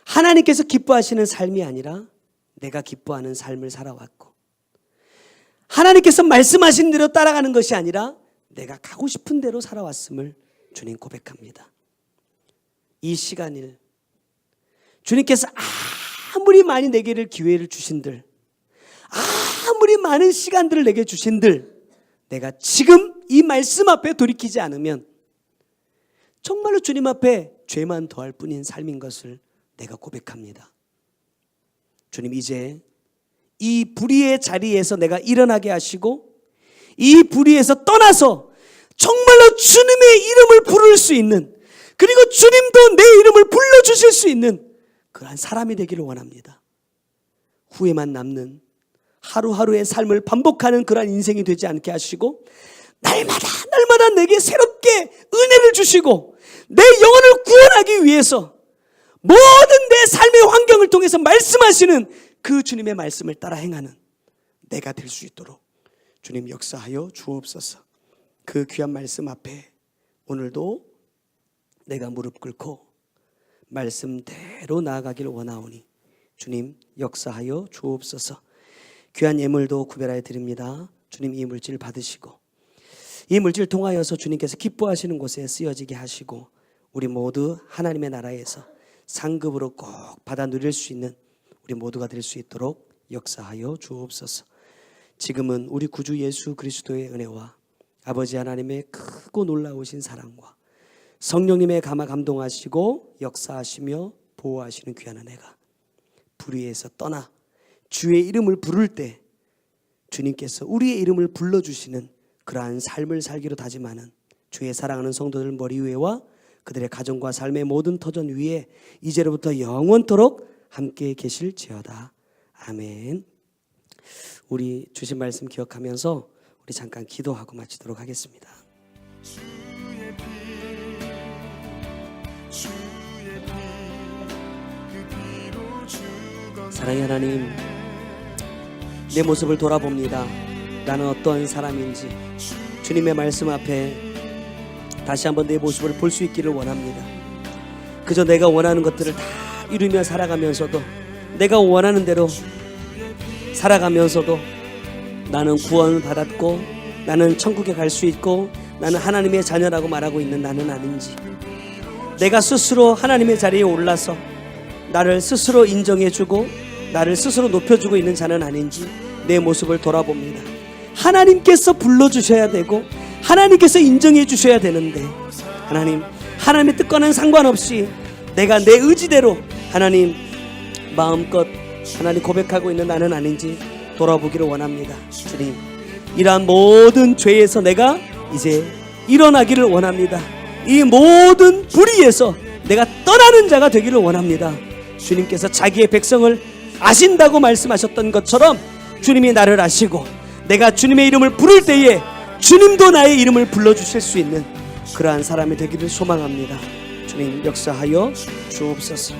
하나님께서 기뻐하시는 삶이 아니라 내가 기뻐하는 삶을 살아왔고, 하나님께서 말씀하신 대로 따라가는 것이 아니라 내가 가고 싶은 대로 살아왔음을 주님 고백합니다. 이 시간을 주님께서 아무리 많이 내게 기회를 주신들, 아무리 많은 시간들을 내게 주신들, 내가 지금 이 말씀 앞에 돌이키지 않으면 정말로 주님 앞에 죄만 더할 뿐인 삶인 것을 내가 고백합니다. 주님, 이제 이 불의의 자리에서 내가 일어나게 하시고 이 불의에서 떠나서 정말로 주님의 이름을 부를 수 있는, 그리고 주님도 내 이름을 불러주실 수 있는 그러한 사람이 되기를 원합니다. 후회만 남는 하루하루의 삶을 반복하는 그러한 인생이 되지 않게 하시고 날마다 내게 새롭게 은혜를 주시고 내 영혼을 구원하기 위해서 모든 내 삶의 환경을 통해서 말씀하시는 그 주님의 말씀을 따라 행하는 내가 될 수 있도록 주님 역사하여 주옵소서. 그 귀한 말씀 앞에 오늘도 내가 무릎 꿇고 말씀대로 나아가기를 원하오니 주님 역사하여 주옵소서. 귀한 예물도 구별하여 드립니다. 주님, 이 물질 받으시고 이 물질 통하여서 주님께서 기뻐하시는 곳에 쓰여지게 하시고 우리 모두 하나님의 나라에서 상급으로 꼭 받아 누릴 수 있는 우리 모두가 될 수 있도록 역사하여 주옵소서. 지금은 우리 구주 예수 그리스도의 은혜와 아버지 하나님의 크고 놀라우신 사랑과 성령님의 감동하시고 역사하시며 보호하시는 귀한 은혜가 불의에서 떠나 주의 이름을 부를 때 주님께서 우리의 이름을 불러주시는 그러한 삶을 살기로 다짐하는 주의 사랑하는 성도들 머리 위에와 그들의 가정과 삶의 모든 터전 위에 이제로부터 영원토록 함께 계실지어다. 아멘. 우리 주신 말씀 기억하면서 우리 잠깐 기도하고 마치도록 하겠습니다. 사랑의 하나님, 내 모습을 돌아봅니다. 나는 어떤 사람인지 주님의 말씀 앞에 다시 한번 내 모습을 볼 수 있기를 원합니다. 그저 내가 원하는 것들을 다 이루며 살아가면서도, 내가 원하는 대로 살아가면서도 나는 구원을 받았고 나는 천국에 갈 수 있고 나는 하나님의 자녀라고 말하고 있는 나는 아닌지, 내가 스스로 하나님의 자리에 올라서 나를 스스로 인정해주고 나를 스스로 높여주고 있는 자는 아닌지 내 모습을 돌아봅니다. 하나님께서 불러주셔야 되고 하나님께서 인정해 주셔야 되는데 하나님의 뜻과는 상관없이 내가 내 의지대로 하나님 마음껏 하나님 고백하고 있는 나는 아닌지 돌아보기를 원합니다. 주님, 이러한 모든 죄에서 내가 이제 일어나기를 원합니다. 이 모든 불의에서 내가 떠나는 자가 되기를 원합니다. 주님께서 자기의 백성을 아신다고 말씀하셨던 것처럼 주님이 나를 아시고 내가 주님의 이름을 부를 때에 주님도 나의 이름을 불러주실 수 있는 그러한 사람이 되기를 소망합니다. 주님 역사하여 주옵소서.